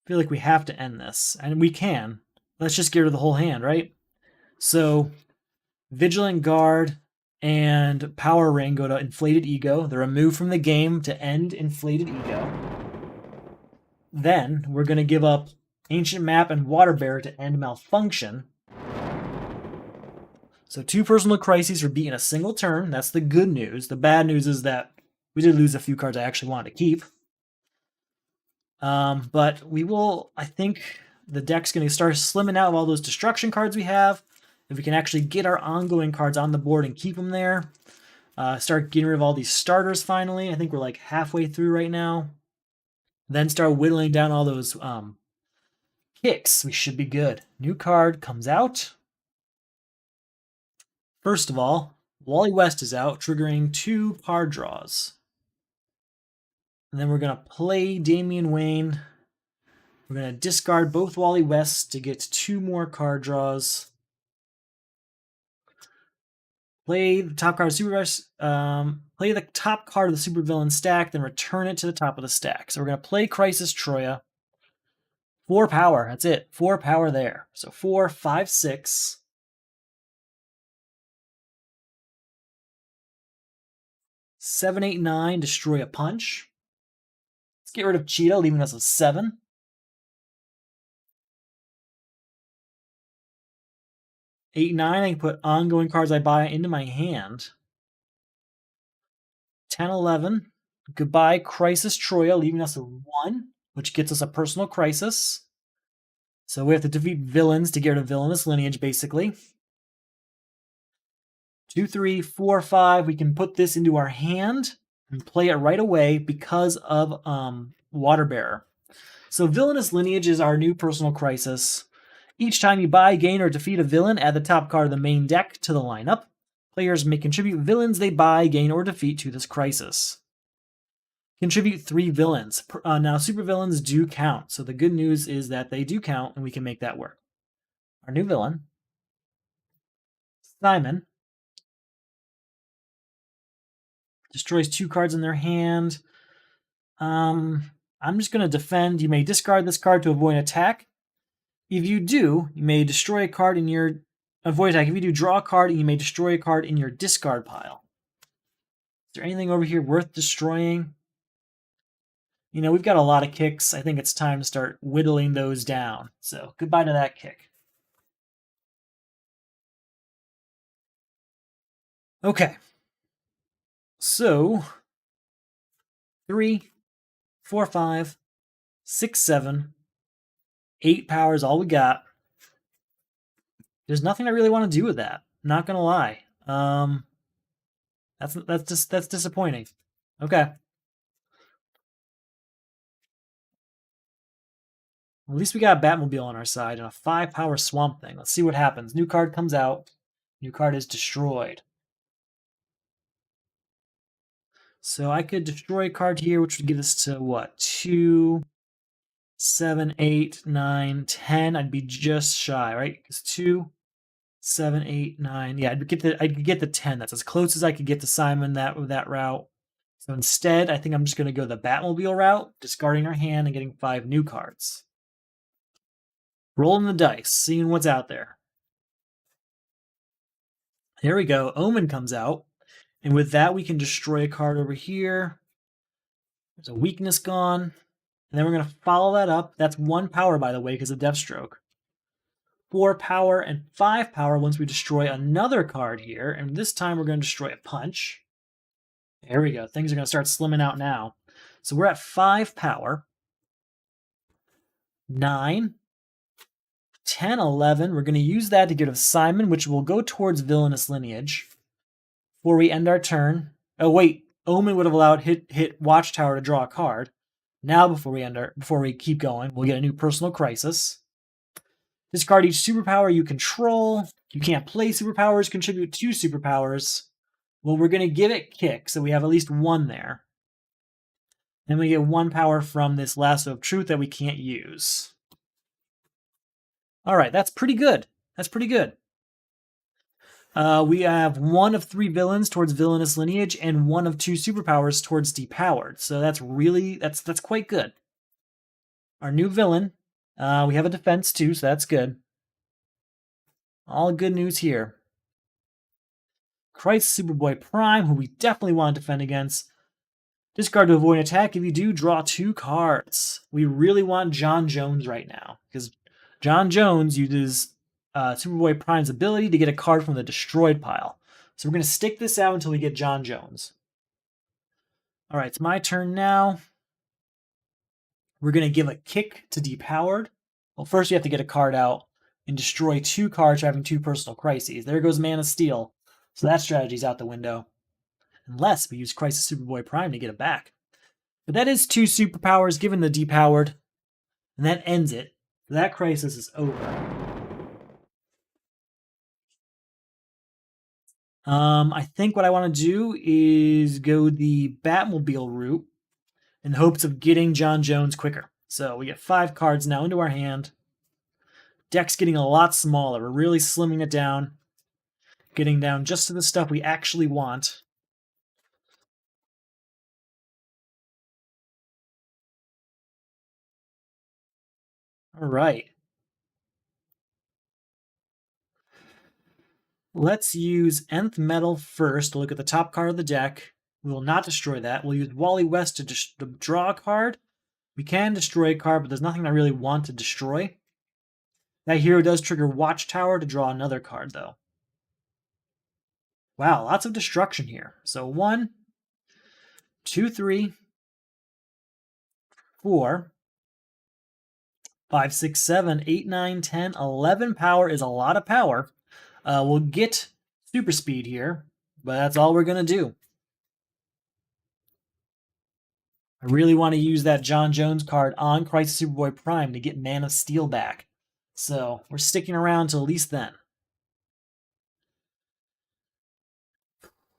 I feel like we have to end this. And we can. Let's just get rid of the whole hand, right? So, Vigilant Guard and Power Ring go to Inflated Ego. They're removed from the game to end Inflated Ego. Then, we're going to give up Ancient Map and Water Bearer to end Malfunction. So 2 personal crises for beating a single turn. That's the good news. The bad news is that we did lose a few cards I actually wanted to keep. But we will, I think the deck's going to start slimming out of all those destruction cards we have. If we can actually get our ongoing cards on the board and keep them there. Start getting rid of all these starters finally. I think we're like halfway through right now. Then start whittling down all those kicks. We should be good. New card comes out. First of all, Wally West is out, triggering 2 card draws. And then we're going to play Damian Wayne. We're going to discard both Wally Wests to get 2 more card draws. Play the top card of play the top card of the supervillain stack, then return it to the top of the stack. So we're going to play Crisis Troya. 4 power, that's it. 4 power there. So 4, 5, 6. 7, 8, 9, destroy a punch. Let's get rid of Cheetah, leaving us with 7. 8, 9, I can put ongoing cards I buy into my hand. 10, 11, goodbye Crisis Troya, leaving us with 1, which gets us a personal crisis. So we have to defeat villains to get rid of villainous lineage, basically. 2, 3, 4, 5. We can put this into our hand and play it right away because of Water Bearer. So villainous lineage is our new personal crisis. Each time you buy, gain, or defeat a villain, add the top card of the main deck to the lineup. Players may contribute villains they buy, gain, or defeat to this crisis. Contribute 3 villains. Now, supervillains do count, so the good news is that they do count, and we can make that work. Our new villain, Simon, destroys 2 cards in their hand. I'm just going to defend. You may discard this card to avoid attack. If you do, you may destroy a card in your avoid attack. If you do, draw a card, and you may destroy a card in your discard pile. Is there anything over here worth destroying? You know, we've got a lot of kicks. I think it's time to start whittling those down. So goodbye to that kick. Okay. So 3, 4, 5, 6, 7, 8 power is all we got. There's nothing I really want to do with that. Not gonna lie. That's disappointing. Okay. At least we got a Batmobile on our side and a 5 power Swamp Thing. Let's see what happens. New card comes out. New card is destroyed. So I could destroy a card here, which would get us to what? 2, 7, 8, 9, 10. I'd be just shy, right? Because 2, 7, 8, 9. Yeah, I'd get the 10. That's as close as I could get to Simon with that route. So instead, I think I'm just going to go the Batmobile route, discarding our hand and getting 5 new cards. Rolling the dice, seeing what's out there. Here we go. Omen comes out. And with that, we can destroy a card over here. There's a weakness gone. And then we're going to follow that up. That's 1 power, by the way, because of Deathstroke. 4 power and 5 power once we destroy another card here. And this time we're going to destroy a punch. There we go. Things are going to start slimming out now. So we're at 5 power. 9, 10, 11. We're going to use that to get rid of Simon, which will go towards Villainous Lineage. Before we end our turn. Oh, wait. Omen would have allowed hit Watchtower to draw a card. Now, before we keep going, we'll get a new Personal Crisis. Discard each superpower you control. You can't play superpowers, contribute 2 superpowers. Well, we're going to give it Kick, so we have at least 1 there. Then we get 1 power from this Lasso of Truth that we can't use. All right, that's pretty good. That's pretty good. We have 1 of 3 villains towards Villainous Lineage and 1 of 2 superpowers towards Depowered. So that's quite good. Our new villain. We have a defense too, so that's good. All good news here. Crisis Superboy Prime, who we definitely want to defend against. Discard to avoid an attack. If you do, draw 2 cards. We really want John Jones right now, because John Jones uses Superboy Prime's ability to get a card from the destroyed pile. So we're going to stick this out until we get John Jones. All right, it's my turn now. We're going to give a Kick to Depowered. Well, first you have to get a card out and destroy 2 cards for having 2 Personal Crises. There goes Mana Steel. So that strategy's out the window. Unless we use Crisis Superboy Prime to get it back. But that is 2 superpowers given the Depowered. And that ends it. That crisis is over. I think what I want to do is go the Batmobile route in hopes of getting John Jones quicker. So we get 5 cards now into our hand. Deck's getting a lot smaller. We're really slimming it down. Getting down just to the stuff we actually want. All right. Let's use Nth Metal first to look at the top card of the deck. We will not destroy that. We'll use Wally West to draw a card. We can destroy a card, but there's nothing I really want to destroy. That hero does trigger Watchtower to draw another card, though. Wow, lots of destruction here. So 1, 2, 3, 4, 5, 6, 7, 8, 9, 10, 11 power is a lot of power. We'll get super speed here, but that's all we're going to do. I really want to use that John Jones card on Crisis Superboy Prime to get Mana Steel back. So we're sticking around till at least then.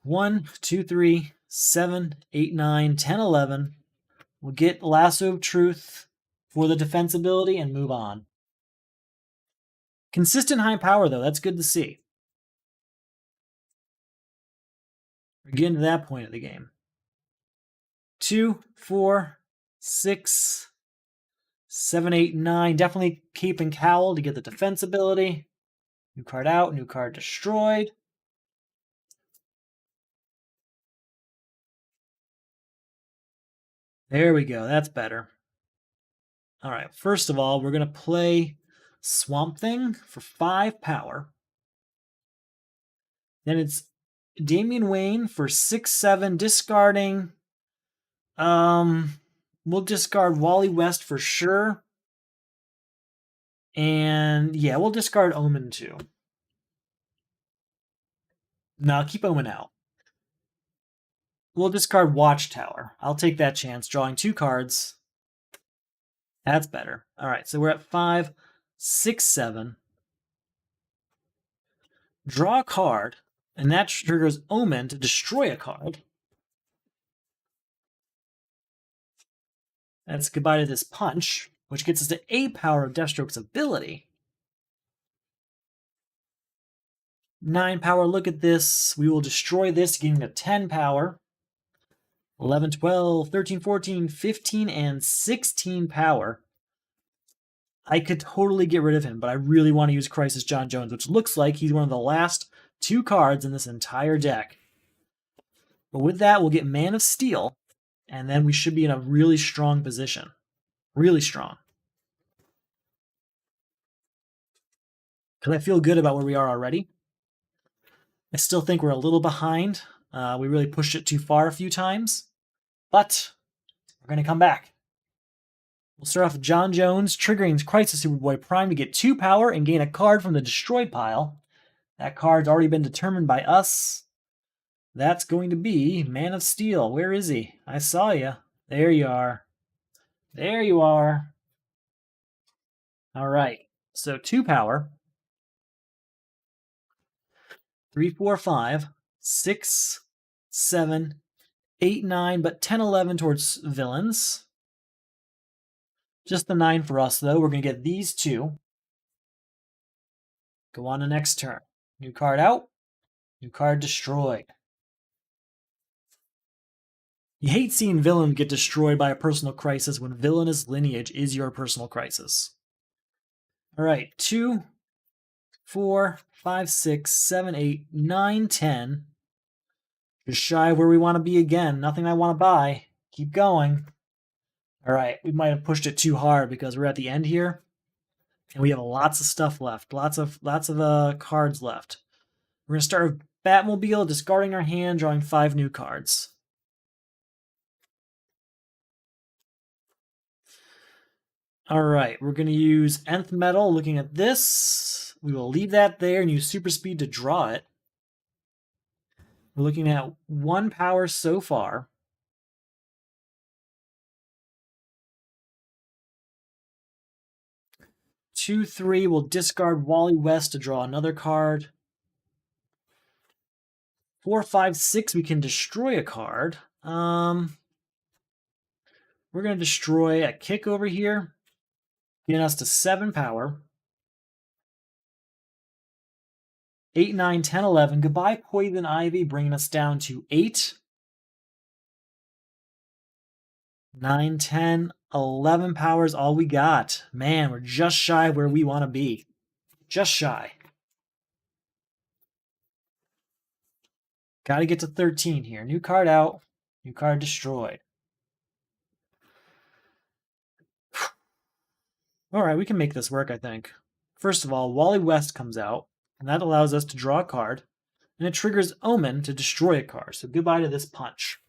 1, 2, 3, 7, 8, 9, 10, 11. We'll get Lasso of Truth for the defense ability and move on. Consistent high power, though. That's good to see. We're getting to that point of the game. 2, 4, 6, 7, 8, 9. Definitely Cape and Cowl to get the defense ability. New card out, new card destroyed. There we go. That's better. All right. First of all, we're going to play Swamp Thing for 5 power. Then it's Damian Wayne for 6, 7, discarding. We'll discard Wally West for sure. And yeah, we'll discard Omen too. No, keep Omen out. We'll discard Watchtower. I'll take that chance, drawing 2 cards. That's better. All right, so we're at 5, 6, 7. Draw a card, and that triggers Omen to destroy a card. That's goodbye to this punch, which gets us to 8 power of Deathstroke's ability. 9 power, look at this. We will destroy this, getting to 10 power. 11, 12, 13, 14, 15, and 16 power. I could totally get rid of him, but I really want to use Crisis John Jones, which looks like he's one of the last 2 cards in this entire deck. But with that, we'll get Man of Steel, and then we should be in a really strong position. Really strong. Because I feel good about where we are already. I still think we're a little behind. We really pushed it too far a few times. But we're going to come back. We'll start off with John Jones, triggering Crisis Superboy Prime to get 2 power and gain a card from the destroyed pile. That card's already been determined by us. That's going to be Man of Steel. Where is he? I saw you. There you are. There you are. All right. So 2 power. 3, 4, 5, 6, 7, 8, 9, but 10, 11 towards villains. Just the 9 for us, though. We're going to get these 2. Go on to next turn. New card out. New card destroyed. You hate seeing villain get destroyed by a personal crisis when villainous lineage is your personal crisis. All right, 2, 4, 5, 6, 7, 8, 9, 10. Just shy of where we want to be again. Nothing I want to buy. Keep going. All right, we might have pushed it too hard because we're at the end here, and we have lots of stuff left. Lots of cards left. We're gonna start with Batmobile, discarding our hand, drawing 5 new cards. All right, we're going to use Nth Metal. Looking at this, we will leave that there and use Super Speed to draw it. We're looking at 1 power so far. Two, 3, we'll discard Wally West to draw another card. 4, 5, 6, we can destroy a card. We're going to destroy a kick over here, getting us to 7 power. 8, 9, 10, 11. Goodbye, Poison Ivy, bringing us down to 8. 9, 10, 11 powers, all we got. Man, we're just shy where we want to be. Just shy. Got to get to 13 here. New card out. New card destroyed. All right, we can make this work, I think. First of all, Wally West comes out, and that allows us to draw a card, and it triggers Omen to destroy a card. So goodbye to this punch.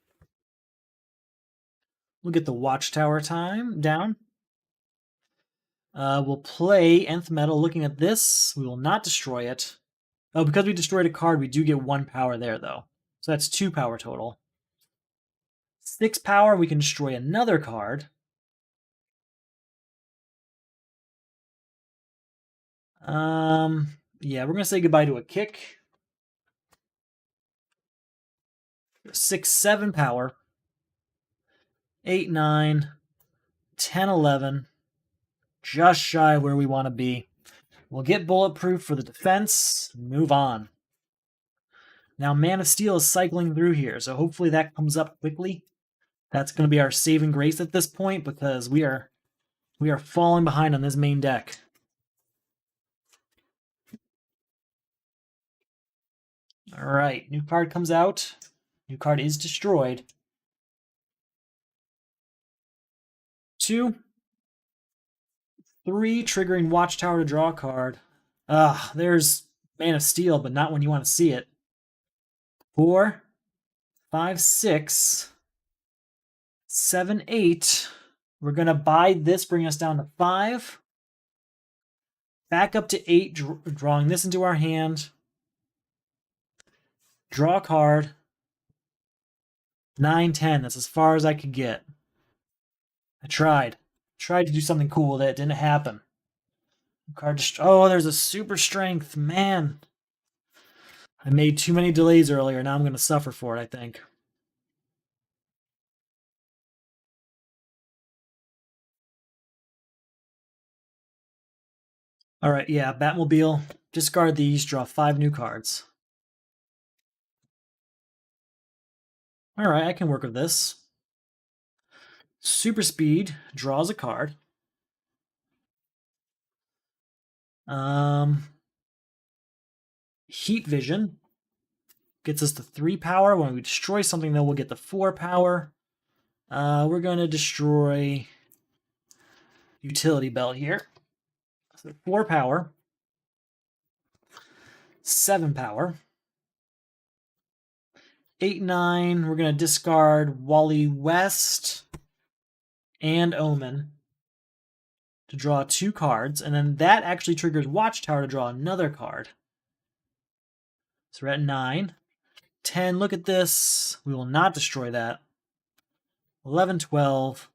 We'll get the Watchtower time down. We'll play Nth Metal. Looking at this, we will not destroy it. Oh, because we destroyed a card, we do get 1 power there, though. So that's 2 power total. 6 power, we can destroy another card. Yeah, we're going to say goodbye to a kick. 6, 7 power. 8, 9, 10, 11. Just shy where we want to be. We'll get Bulletproof for the defense. Move on. Now, Man of Steel is cycling through here, so hopefully that comes up quickly. That's going to be our saving grace at this point because we are falling behind on this main deck. All right, new card comes out. New card is destroyed. 2, 3, triggering Watchtower to draw a card. There's Man of Steel, but not when you want to see it. 4, 5, 6, 7, 8. We're going to buy this, bring us down to 5. Back up to 8, drawing this into our hand. Draw a card. 9, 10. That's as far as I could get. I tried. Tried to do something cool with it. Didn't happen. Card oh, there's a super strength. Man. I made too many delays earlier. Now I'm going to suffer for it, I think. All right, yeah, Batmobile. Discard these, draw 5 new cards. All right, I can work with this. Super Speed draws a card. Heat Vision gets us to 3 power. When we destroy something, though, we'll get the 4 power. We're going to destroy Utility Belt here. So 4 power. 7 power. 8, 9. We're going to discard Wally West and Omen. to draw 2 cards, and then that actually triggers Watchtower to draw another card. So we're at 9. 10, look at this. We will not destroy that. 11, 12.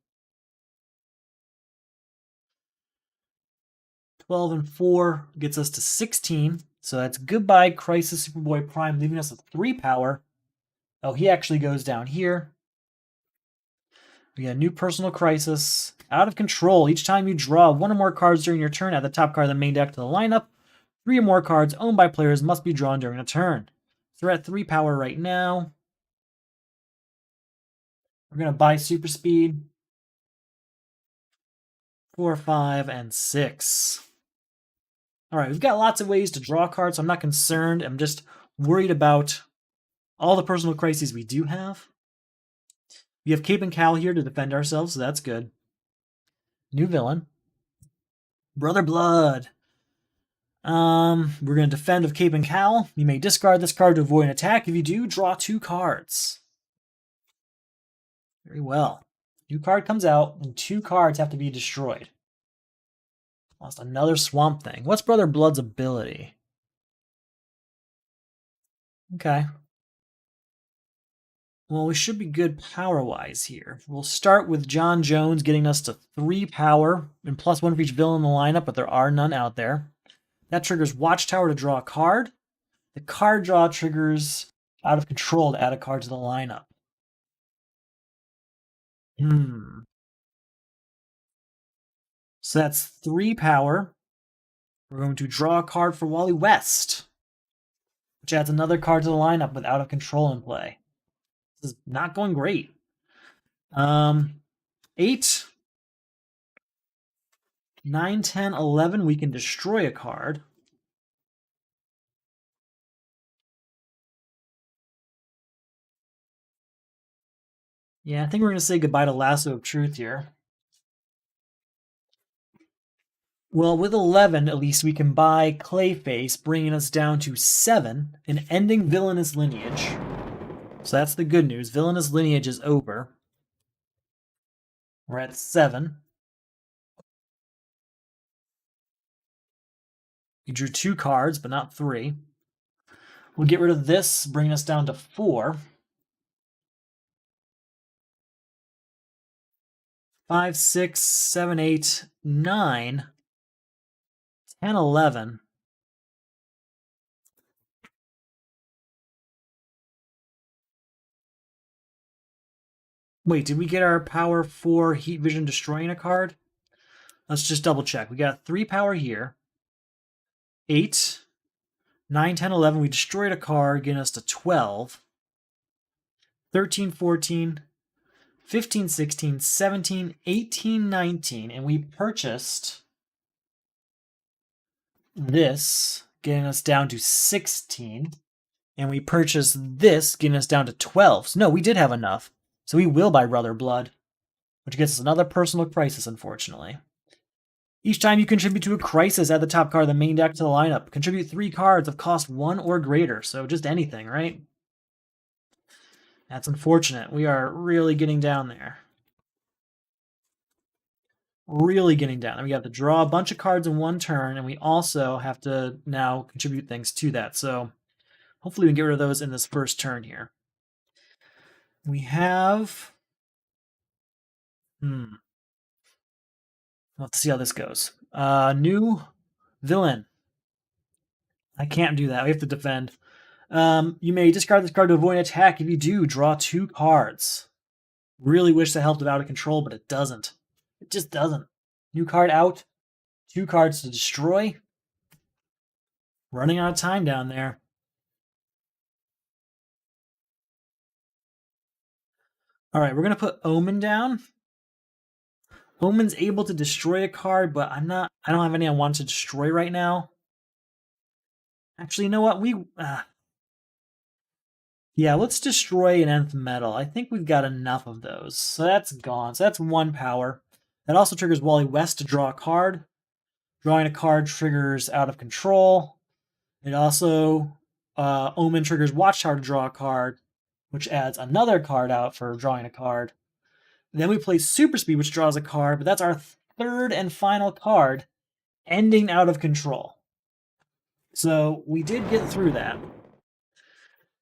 12 and 4 gets us to 16. So that's goodbye, Crisis Superboy Prime, leaving us with 3 power. Oh, he actually goes down here. We got a new personal crisis. Out of control. Each time you draw 1 or more cards during your turn, add the top card of the main deck to the lineup. 3 or more cards owned by players must be drawn during a turn. So we're at 3 power right now. We're going to buy Super Speed. 4, 5, and 6. All right, we've got lots of ways to draw cards, so I'm not concerned. I'm just worried about all the personal crises we do have. We have Cape and Cal here to defend ourselves, so that's good. New villain. Brother Blood. We're going to defend with Cape and Cal. You may discard this card to avoid an attack. If you do, draw 2 cards. Very well. New card comes out, and 2 cards have to be destroyed. Lost another Swamp Thing. What's Brother Blood's ability? Okay. Well, we should be good power-wise here. We'll start with John Jones getting us to 3 power and +1 for each villain in the lineup, but there are none out there. That triggers Watchtower to draw a card. The card draw triggers Out of Control to add a card to the lineup. So that's 3 power. We're going to draw a card for Wally West, which adds another card to the lineup with Out of Control in play. This is not going great. 8, 9, 10, 11, we can destroy a card. Yeah, I think we're going to say goodbye to Lasso of Truth here. Well, with 11, at least we can buy Clayface, bringing us down to 7 and ending Villainous Lineage. So that's the good news. Villainous Lineage is over. We're at 7. We drew 2 cards, but not 3. We'll get rid of this, bringing us down to 4. 5, 6, 7, 8, 9, 10, 11. Wait, did we get our power for Heat Vision destroying a card? Let's just double check. We got 3 power here. 8, 9, 10, 11. We destroyed a card, getting us to 12. 13, 14, 15, 16, 17, 18, 19. And we purchased this, getting us down to 16. And we purchased this, getting us down to 12. So no, we did have enough. So we will buy Brother Blood, which gets us another personal crisis, unfortunately. Each time you contribute to a crisis, add the top card of the main deck to the lineup. Contribute 3 cards of cost 1 or greater, so just anything, right? That's unfortunate. We are really getting down there. Really getting down. And we have to draw a bunch of cards in 1 turn, and we also have to now contribute things to that. So hopefully we can get rid of those in this first turn here. We have... We'll have to see how this goes. New villain. I can't do that. We have to defend. You may discard this card to avoid an attack. If you do, draw 2 cards. Really wish that helped with Out of Control, but it doesn't. It just doesn't. New card out. 2 cards to destroy. Running out of time down there. All right, we're going to put Omen down. Omen's able to destroy a card, but I don't have any I want to destroy right now. Actually, you know what? Yeah, let's destroy an Nth Metal. I think we've got enough of those. So that's gone. So that's 1 power. That also triggers Wally West to draw a card. Drawing a card triggers Out of Control. It also, Omen triggers Watchtower to draw a card, which adds another card out for drawing a card. Then we play Super Speed, which draws a card, but that's our third and final card, ending out of control. So we did get through that.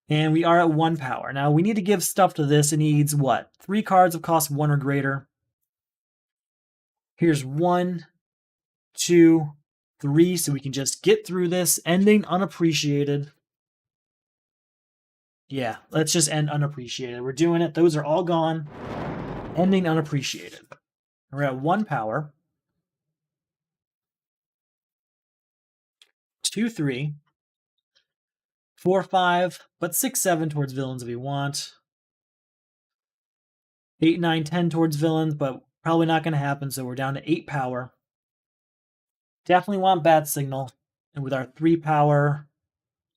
And we are at 1 power. Now we need to give stuff to this. It needs what? 3 cards of cost 1 or greater. Here's 1, 2, 3, so we can just get through this, ending unappreciated. Yeah, let's just end unappreciated. We're doing it. Those are all gone. Ending unappreciated. We're at 1 power. 2, 3. 4, 5, but 6, 7 towards villains if we want. 8, 9, 10 towards villains, but probably not going to happen, so we're down to 8 power. Definitely want Bat Signal, and with our 3 power,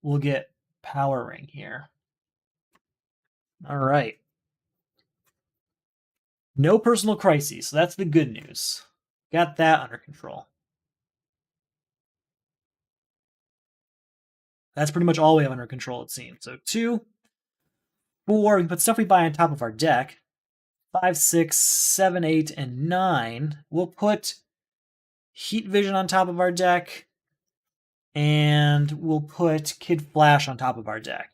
we'll get Power Ring here. All right. No personal crises, so that's the good news. Got that under control. That's pretty much all we have under control, it seems. So 2, 4, we can put stuff we buy on top of our deck. 5, 6, 7, 8, and 9. We'll put Heat Vision on top of our deck, and we'll put Kid Flash on top of our deck.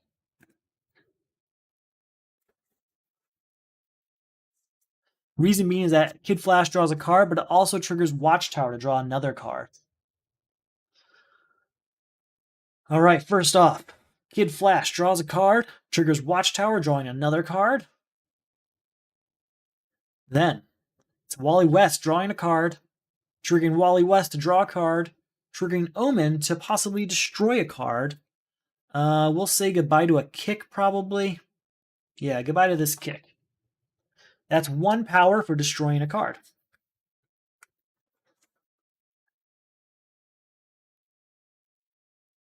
Reason being is that Kid Flash draws a card, but it also triggers Watchtower to draw another card. All right, first off, Kid Flash draws a card, triggers Watchtower, drawing another card. Then, it's Wally West drawing a card, triggering Wally West to draw a card, triggering Omen to possibly destroy a card. We'll say goodbye to a kick, probably. Yeah, goodbye to this kick. That's 1 power for destroying a card.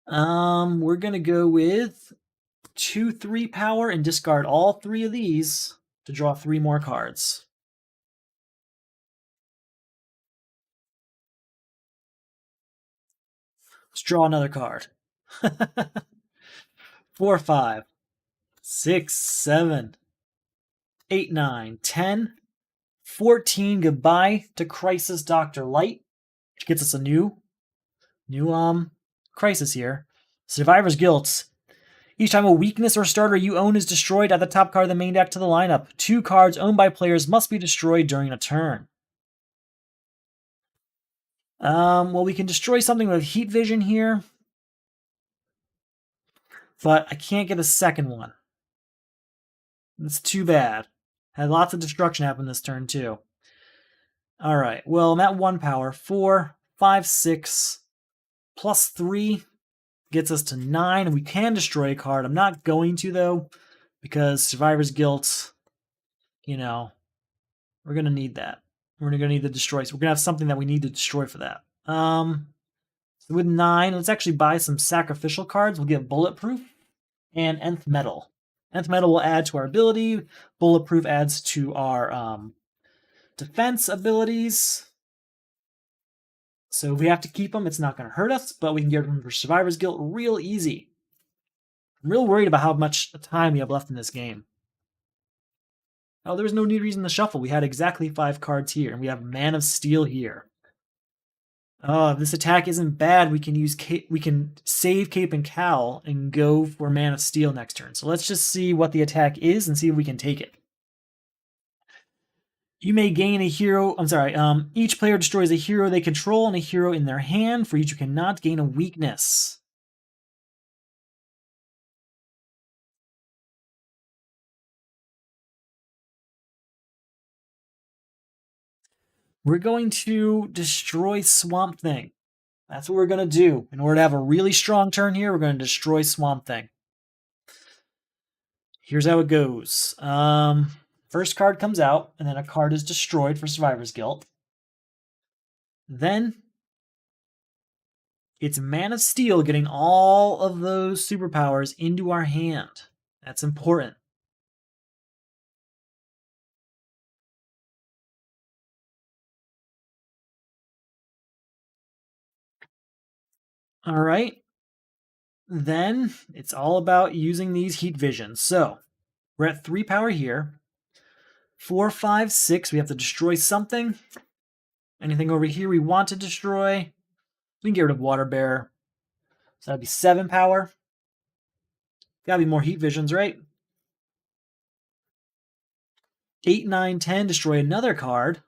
We're going to go with 2, 3 power and discard all 3 of these to draw 3 more cards. Let's draw another card. 4, 5, 6, 7, 8, 9, 10, 14. Goodbye to Crisis Dr. Light, which gets us a new crisis here. Survivor's Guilt. Each time a weakness or starter you own is destroyed, add the top card of the main deck to the lineup. 2 cards owned by players must be destroyed during a turn. Well, we can destroy something with Heat Vision here, but I can't get a second one. That's too bad. Had lots of destruction happen this turn, too. All right, well, I'm at 1 power. 4, 5, 6, plus 3 gets us to 9, and we can destroy a card. I'm not going to, though, because Survivor's Guilt, we're going to need that. We're going to need to destroy. So we're going to have something that we need to destroy for that. So with 9, let's actually buy some sacrificial cards. We'll get Bulletproof and Nth Metal. Nth Metal will add to our ability. Bulletproof adds to our defense abilities. So if we have to keep them, it's not going to hurt us, but we can get them for Survivor's Guilt real easy. I'm real worried about how much time we have left in this game. Oh, there's no need reason to shuffle. We had exactly 5 cards here, and we have Man of Steel here. Oh, if this attack isn't bad, we can save Cape and Cowl and go for Man of Steel next turn. So let's just see what the attack is and see if we can take it. You may gain a hero. Each player destroys a hero they control and a hero in their hand. For each, you cannot gain a weakness. We're going to destroy Swamp Thing. That's what we're going to do. In order to have a really strong turn here, we're going to destroy Swamp Thing. Here's how it goes. First card comes out, and then a card is destroyed for Survivor's Guilt. Then it's Man of Steel getting all of those superpowers into our hand. That's important. All right. Then it's all about using these Heat Visions. So we're at 3 power here. 4, 5, 6. We have to destroy something. Anything over here we want to destroy? We can get rid of Water Bear. So that'd be 7 power. Gotta be more Heat Visions, right? 8, 9, 10, destroy another card.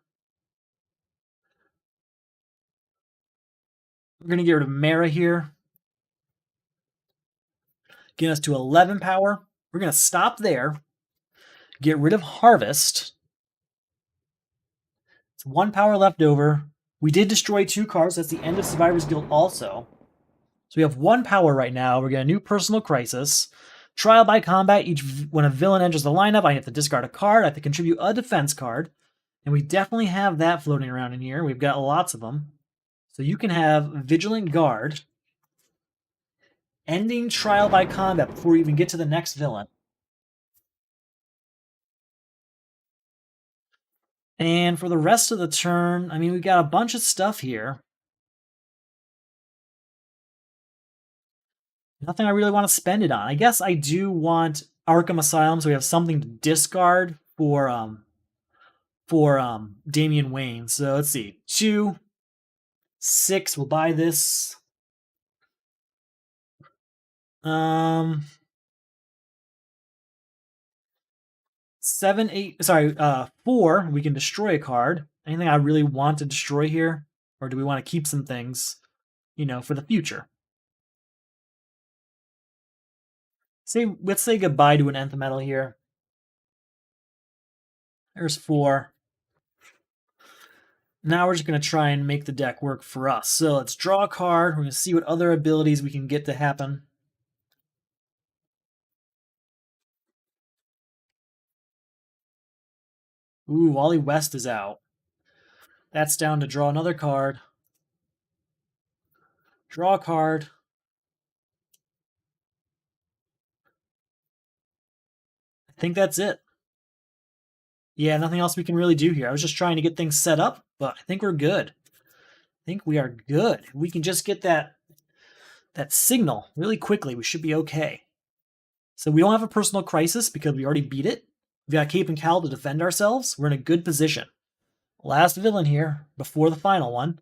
We're going to get rid of Mara here. Get us to 11 power. We're going to stop there. Get rid of Harvest. It's 1 power left over. We did destroy 2 cards. That's the end of Survivor's Guild also. So we have 1 power right now. We're getting a new Personal Crisis. Trial by combat. When a villain enters the lineup, I have to discard a card. I have to contribute a defense card. And we definitely have that floating around in here. We've got lots of them. So you can have Vigilant Guard. Ending trial by combat before we even get to the next villain. And for the rest of the turn, I mean, we've got a bunch of stuff here. Nothing I really want to spend it on. I guess I do want Arkham Asylum, so we have something to discard for Damian Wayne. So let's see. 2, 6, we'll buy this. 7, 8, sorry, 4, we can destroy a card. Anything I really want to destroy here? Or do we want to keep some things, for the future? Let's say goodbye to an Nth Metal here. There's 4. Now we're just going to try and make the deck work for us. So let's draw a card. We're going to see what other abilities we can get to happen. Ooh, Wally West is out. That's down to draw another card. Draw a card. I think that's it. Yeah, nothing else we can really do here. I was just trying to get things set up, but I think we're good. I think we are good. We can just get that signal really quickly. We should be okay. So we don't have a personal crisis because we already beat it. We've got Cape and Cal to defend ourselves. We're in a good position. Last villain here, before the final one,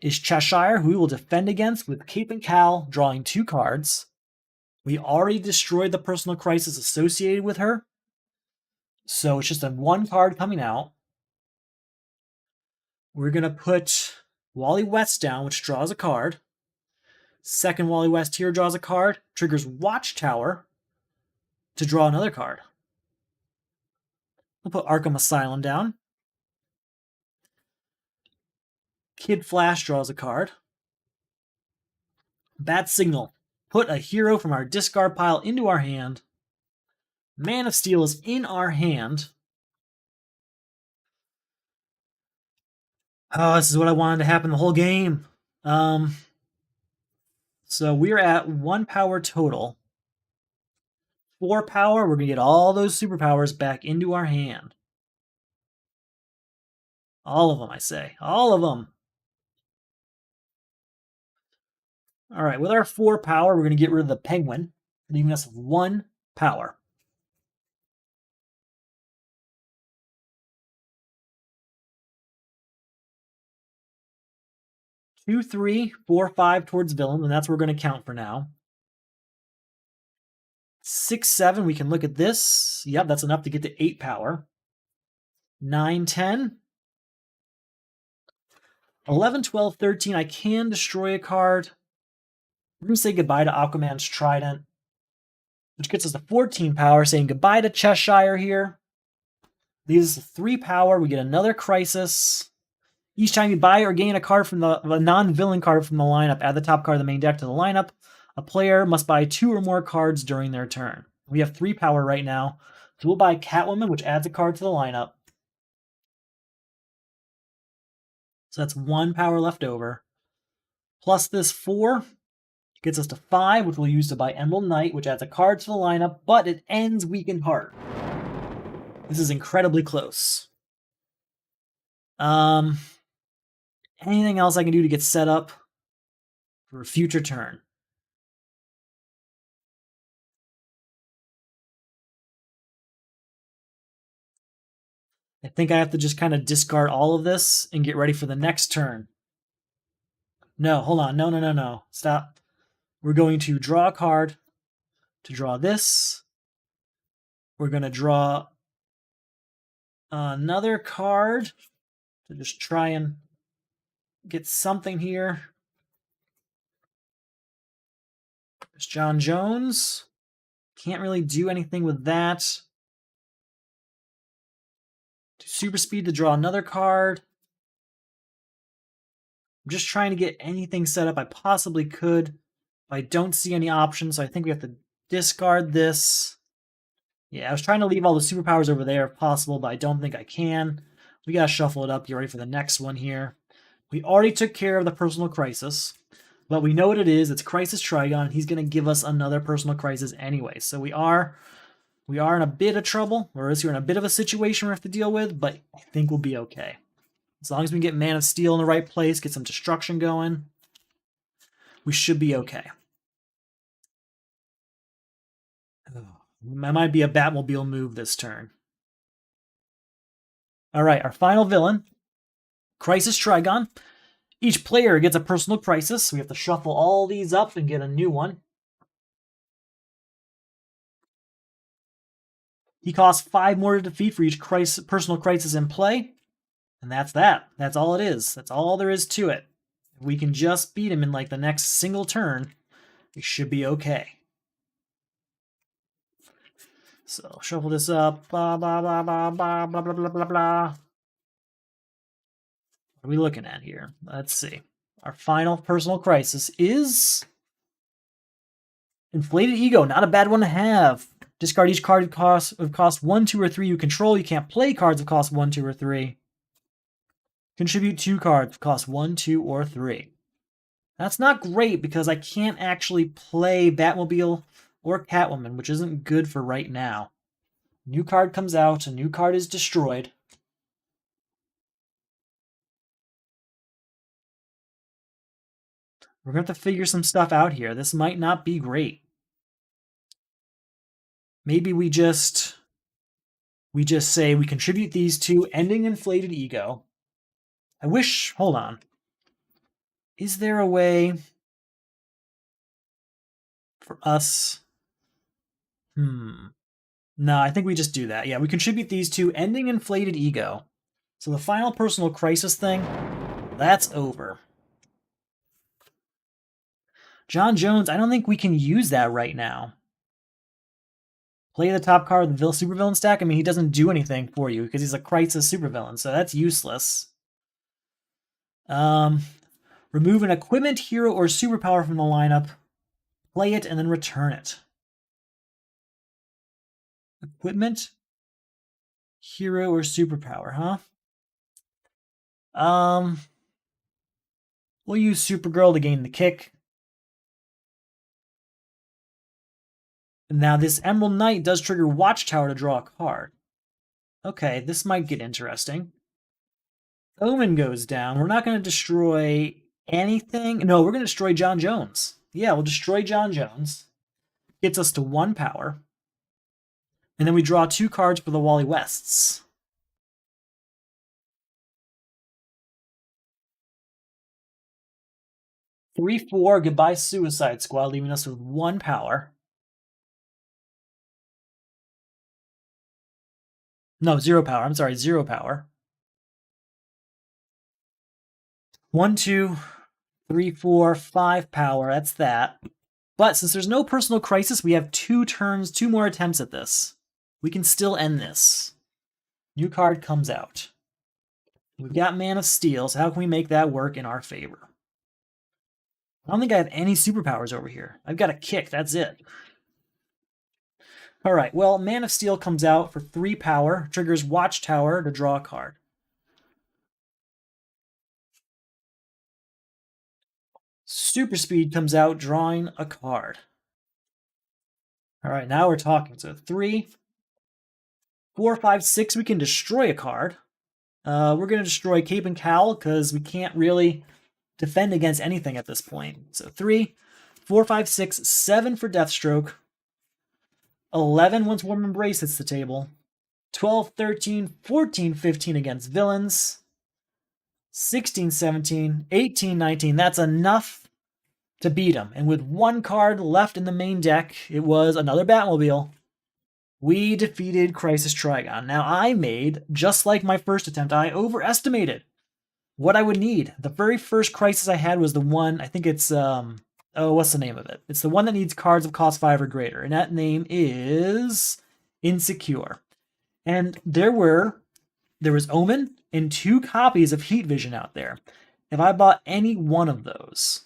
is Cheshire, who we will defend against with Cape and Cal, drawing 2 cards. We already destroyed the personal crisis associated with her. So it's just a 1 card coming out. We're going to put Wally West down, which draws a card. Second Wally West here draws a card. Triggers Watchtower to draw another card. We'll put Arkham Asylum down. Kid Flash draws a card. Bat Signal. Put a hero from our discard pile into our hand. Man of Steel is in our hand. Oh, this is what I wanted to happen the whole game. So we're at 1 power total. 4 power, we're going to get all those superpowers back into our hand. All of them, I say. All of them. All right, with our 4 power, we're going to get rid of the Penguin, leaving us with 1 power. Two, 3, 4, 5 towards villain, and that's what we're going to count for now. 6, 7, we can look at this. Yep, that's enough to get to 8 power. 9, 10. 11, 12, 13, I can destroy a card. We're going to say goodbye to Aquaman's Trident, which gets us to 14 power, saying goodbye to Cheshire here. Leaves us 3 power. We get another Crisis. Each time you buy or gain a card from a non-villain card from the lineup, add the top card of the main deck to the lineup. A player must buy 2 or more cards during their turn. We have 3 power right now, so we'll buy Catwoman, which adds a card to the lineup. So that's 1 power left over. Plus this 4 gets us to 5, which we'll use to buy Emerald Knight, which adds a card to the lineup, but it ends Weakened Heart. This is incredibly close. Anything else I can do to get set up for a future turn? I think I have to just kind of discard all of this and get ready for the next turn. No, hold on. No, no, no, no. Stop. We're going to draw a card to draw this. We're going to draw another card to just try and get something here. There's John Jones. Can't really do anything with that. To super speed to draw another card. I'm just trying to get anything set up I possibly could. I don't see any options, so I think we have to discard this. Yeah, I was trying to leave all the superpowers over there if possible, but I don't think I can. We gotta shuffle it up, get ready for the next one here. We already took care of the personal crisis, but we know what it is. It's Crisis Trigon. He's gonna give us another personal crisis anyway. So we are in a bit of trouble, or we're in a bit of a situation we have to deal with, but I think we'll be okay. As long as we get Man of Steel in the right place, get some destruction going, we should be okay. That might be a Batmobile move this turn. All right, our final villain, Crisis Trigon. Each player gets a personal crisis. We have to shuffle all these up and get a new one. He costs 5 more to defeat for each personal crisis in play. And that's that. That's all it is. That's all there is to it. If we can just beat him in like the next single turn, we should be okay. So shuffle this up. Blah, blah, blah, blah, blah, blah, blah, blah, blah, blah. What are we looking at here? Let's see. Our final personal crisis is Inflated Ego. Not a bad one to have. Discard each card of cost 1, 2, or 3 you control. You can't play cards of cost 1, 2, or 3. Contribute 2 cards of cost 1, 2, or 3. That's not great because I can't actually play Batmobile or Catwoman, which isn't good for right now. New card comes out, a new card is destroyed. We're going to have to figure some stuff out here. This might not be great. Maybe we just say we contribute these 2, ending Inflated Ego. I wish, hold on. Is there a way for us? No, I think we just do that. Yeah, we contribute these 2, ending Inflated Ego. So the final personal crisis thing, that's over. John Jones, I don't think we can use that right now. Play the top card of the supervillain stack. I mean, he doesn't do anything for you because he's a crisis supervillain, so that's useless. Remove an equipment, hero, or superpower from the lineup. Play it and then return it. Equipment, hero, or superpower, huh? We'll use Supergirl to gain the kick. Now this Emerald Knight does trigger Watchtower to draw a card. Okay, this might get interesting. Omen goes down. We're not going to destroy anything. No, we're going to destroy John Jones. Yeah, we'll destroy John Jones. Gets us to 1 power. And then we draw 2 cards for the Wally Wests. Three, 4, goodbye Suicide Squad, leaving us with 1 power. No, 0 power. I'm sorry, 0 power. 1, 2, 3, 4, 5 power. That's that. But since there's no personal crisis, we have 2 turns, 2 more attempts at this. We can still end this. New card comes out. We've got Man of Steel, so how can we make that work in our favor? I don't think I have any superpowers over here. I've got a kick, that's it. All right, well, Man of Steel comes out for 3 power, triggers Watchtower to draw a card. Super Speed comes out, drawing a card. All right, now we're talking. So 3, 4, 5, 6, we can destroy a card. We're going to destroy Cape and Cowl because we can't really defend against anything at this point. So 3, 4, 5, 6, 7 for Deathstroke. 11 once Warm Embrace hits the table. 12, 13, 14, 15 against villains. 16, 17, 18, 19. That's enough to beat him. And with one card left in the main deck, it was another Batmobile. We defeated Crisis Trigon. Now, I made, just like my first attempt, I overestimated what I would need. The very first Crisis I had was the one, I think it's, what's the name of it? It's the one that needs cards of cost 5 or greater, and that name is Insecure. And there was Omen and 2 copies of Heat Vision out there. If I bought any one of those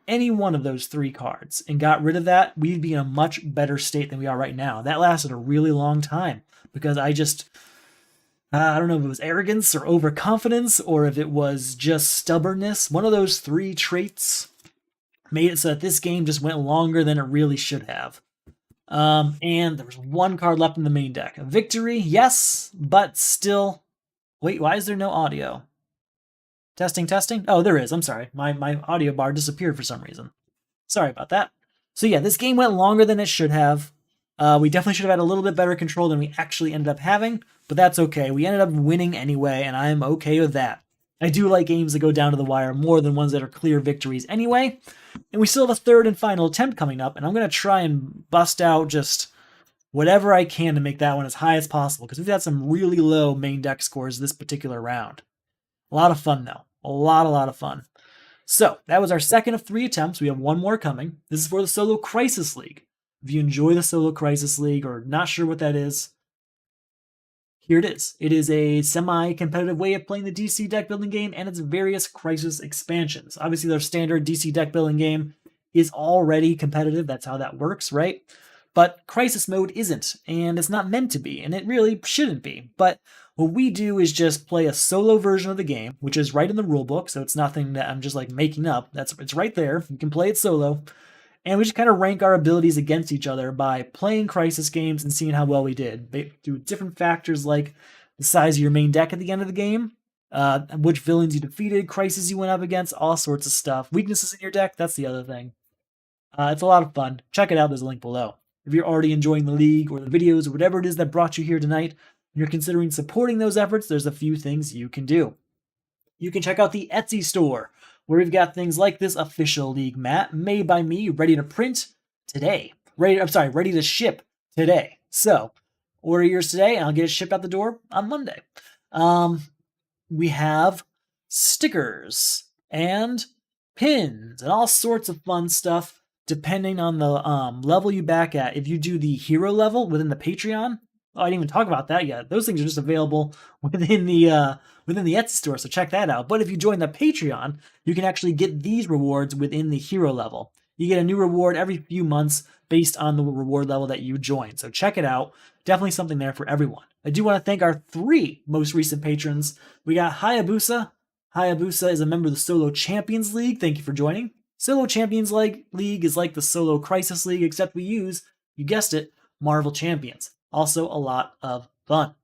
3 cards and got rid of that, we'd be in a much better state than we are right now. That lasted a really long time because I don't know if it was arrogance or overconfidence or if it was just stubbornness. One of those 3 traits made it so that this game just went longer than it really should have. And there was 1 card left in the main deck. A victory, yes, but still. Wait, why is there no audio? Testing. Oh, there is. I'm sorry. My audio bar disappeared for some reason. Sorry about that. So yeah, this game went longer than it should have. We definitely should have had a little bit better control than we actually ended up having, but that's okay. We ended up winning anyway, and I'm okay with that. I do like games that go down to the wire more than ones that are clear victories anyway. And we still have a third and final attempt coming up, and I'm going to try and bust out just whatever I can to make that one as high as possible, because we've had some really low main deck scores this particular round. A lot of fun, though. A lot of fun. So, that was our second of 3 attempts. We have 1 more coming. This is for the Solo Crisis League. If you enjoy the Solo Crisis League or not sure what that is, here it is. It is a semi-competitive way of playing the DC deck building game and its various Crisis expansions. Obviously, their standard DC deck building game is already competitive. That's how that works, right? But Crisis mode isn't, and it's not meant to be, and it really shouldn't be. But what we do is just play a solo version of the game, which is right in the rulebook, so it's nothing that I'm just like making up. It's right there. You can play it solo. And we just kind of rank our abilities against each other by playing Crisis games and seeing how well we did. Through different factors like the size of your main deck at the end of the game, which villains you defeated, Crisis you went up against, all sorts of stuff. Weaknesses in your deck, that's the other thing. It's a lot of fun. Check it out, there's a link below. If you're already enjoying the league or the videos or whatever it is that brought you here tonight, and you're considering supporting those efforts, there's a few things you can do. You can check out the Etsy store, where we've got things like this official league mat made by me, ready to print today. Ready to ship today. So, order yours today, and I'll get it shipped out the door on Monday. We have stickers and pins and all sorts of fun stuff, depending on the level you back at. If you do the hero level within the Patreon, I didn't even talk about that yet. Those things are just available within the Etsy store, so check that out. But if you join the Patreon, you can actually get these rewards within the hero level. You get a new reward every few months based on the reward level that you join. So check it out. Definitely something there for everyone. I do want to thank our 3 most recent patrons. We got Hayabusa. Hayabusa is a member of the Solo Champions League. Thank you for joining. Solo Champions League is like the Solo Crisis League, except we use, you guessed it, Marvel Champions. Also a lot of fun.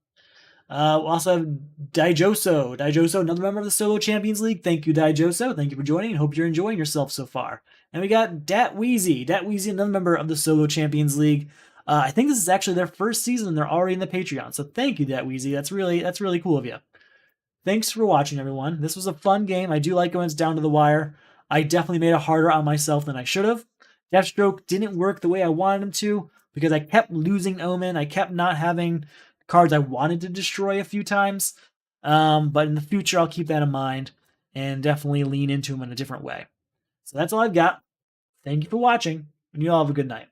We also have Daijoso. Daijoso, another member of the Solo Champions League. Thank you, Daijoso. Thank you for joining, and hope you're enjoying yourself so far. And we got Datweezy. Datweezy, another member of the Solo Champions League. I think this is actually their first season, and they're already in the Patreon. So thank you, Datweezy. That's really cool of you. Thanks for watching, everyone. This was a fun game. I do like when it's down to the wire. I definitely made it harder on myself than I should have. Deathstroke didn't work the way I wanted him to because I kept losing Omen. I kept not having cards I wanted to destroy a few times. But in the future, I'll keep that in mind and definitely lean into him in a different way. So that's all I've got. Thank you for watching, and you all have a good night.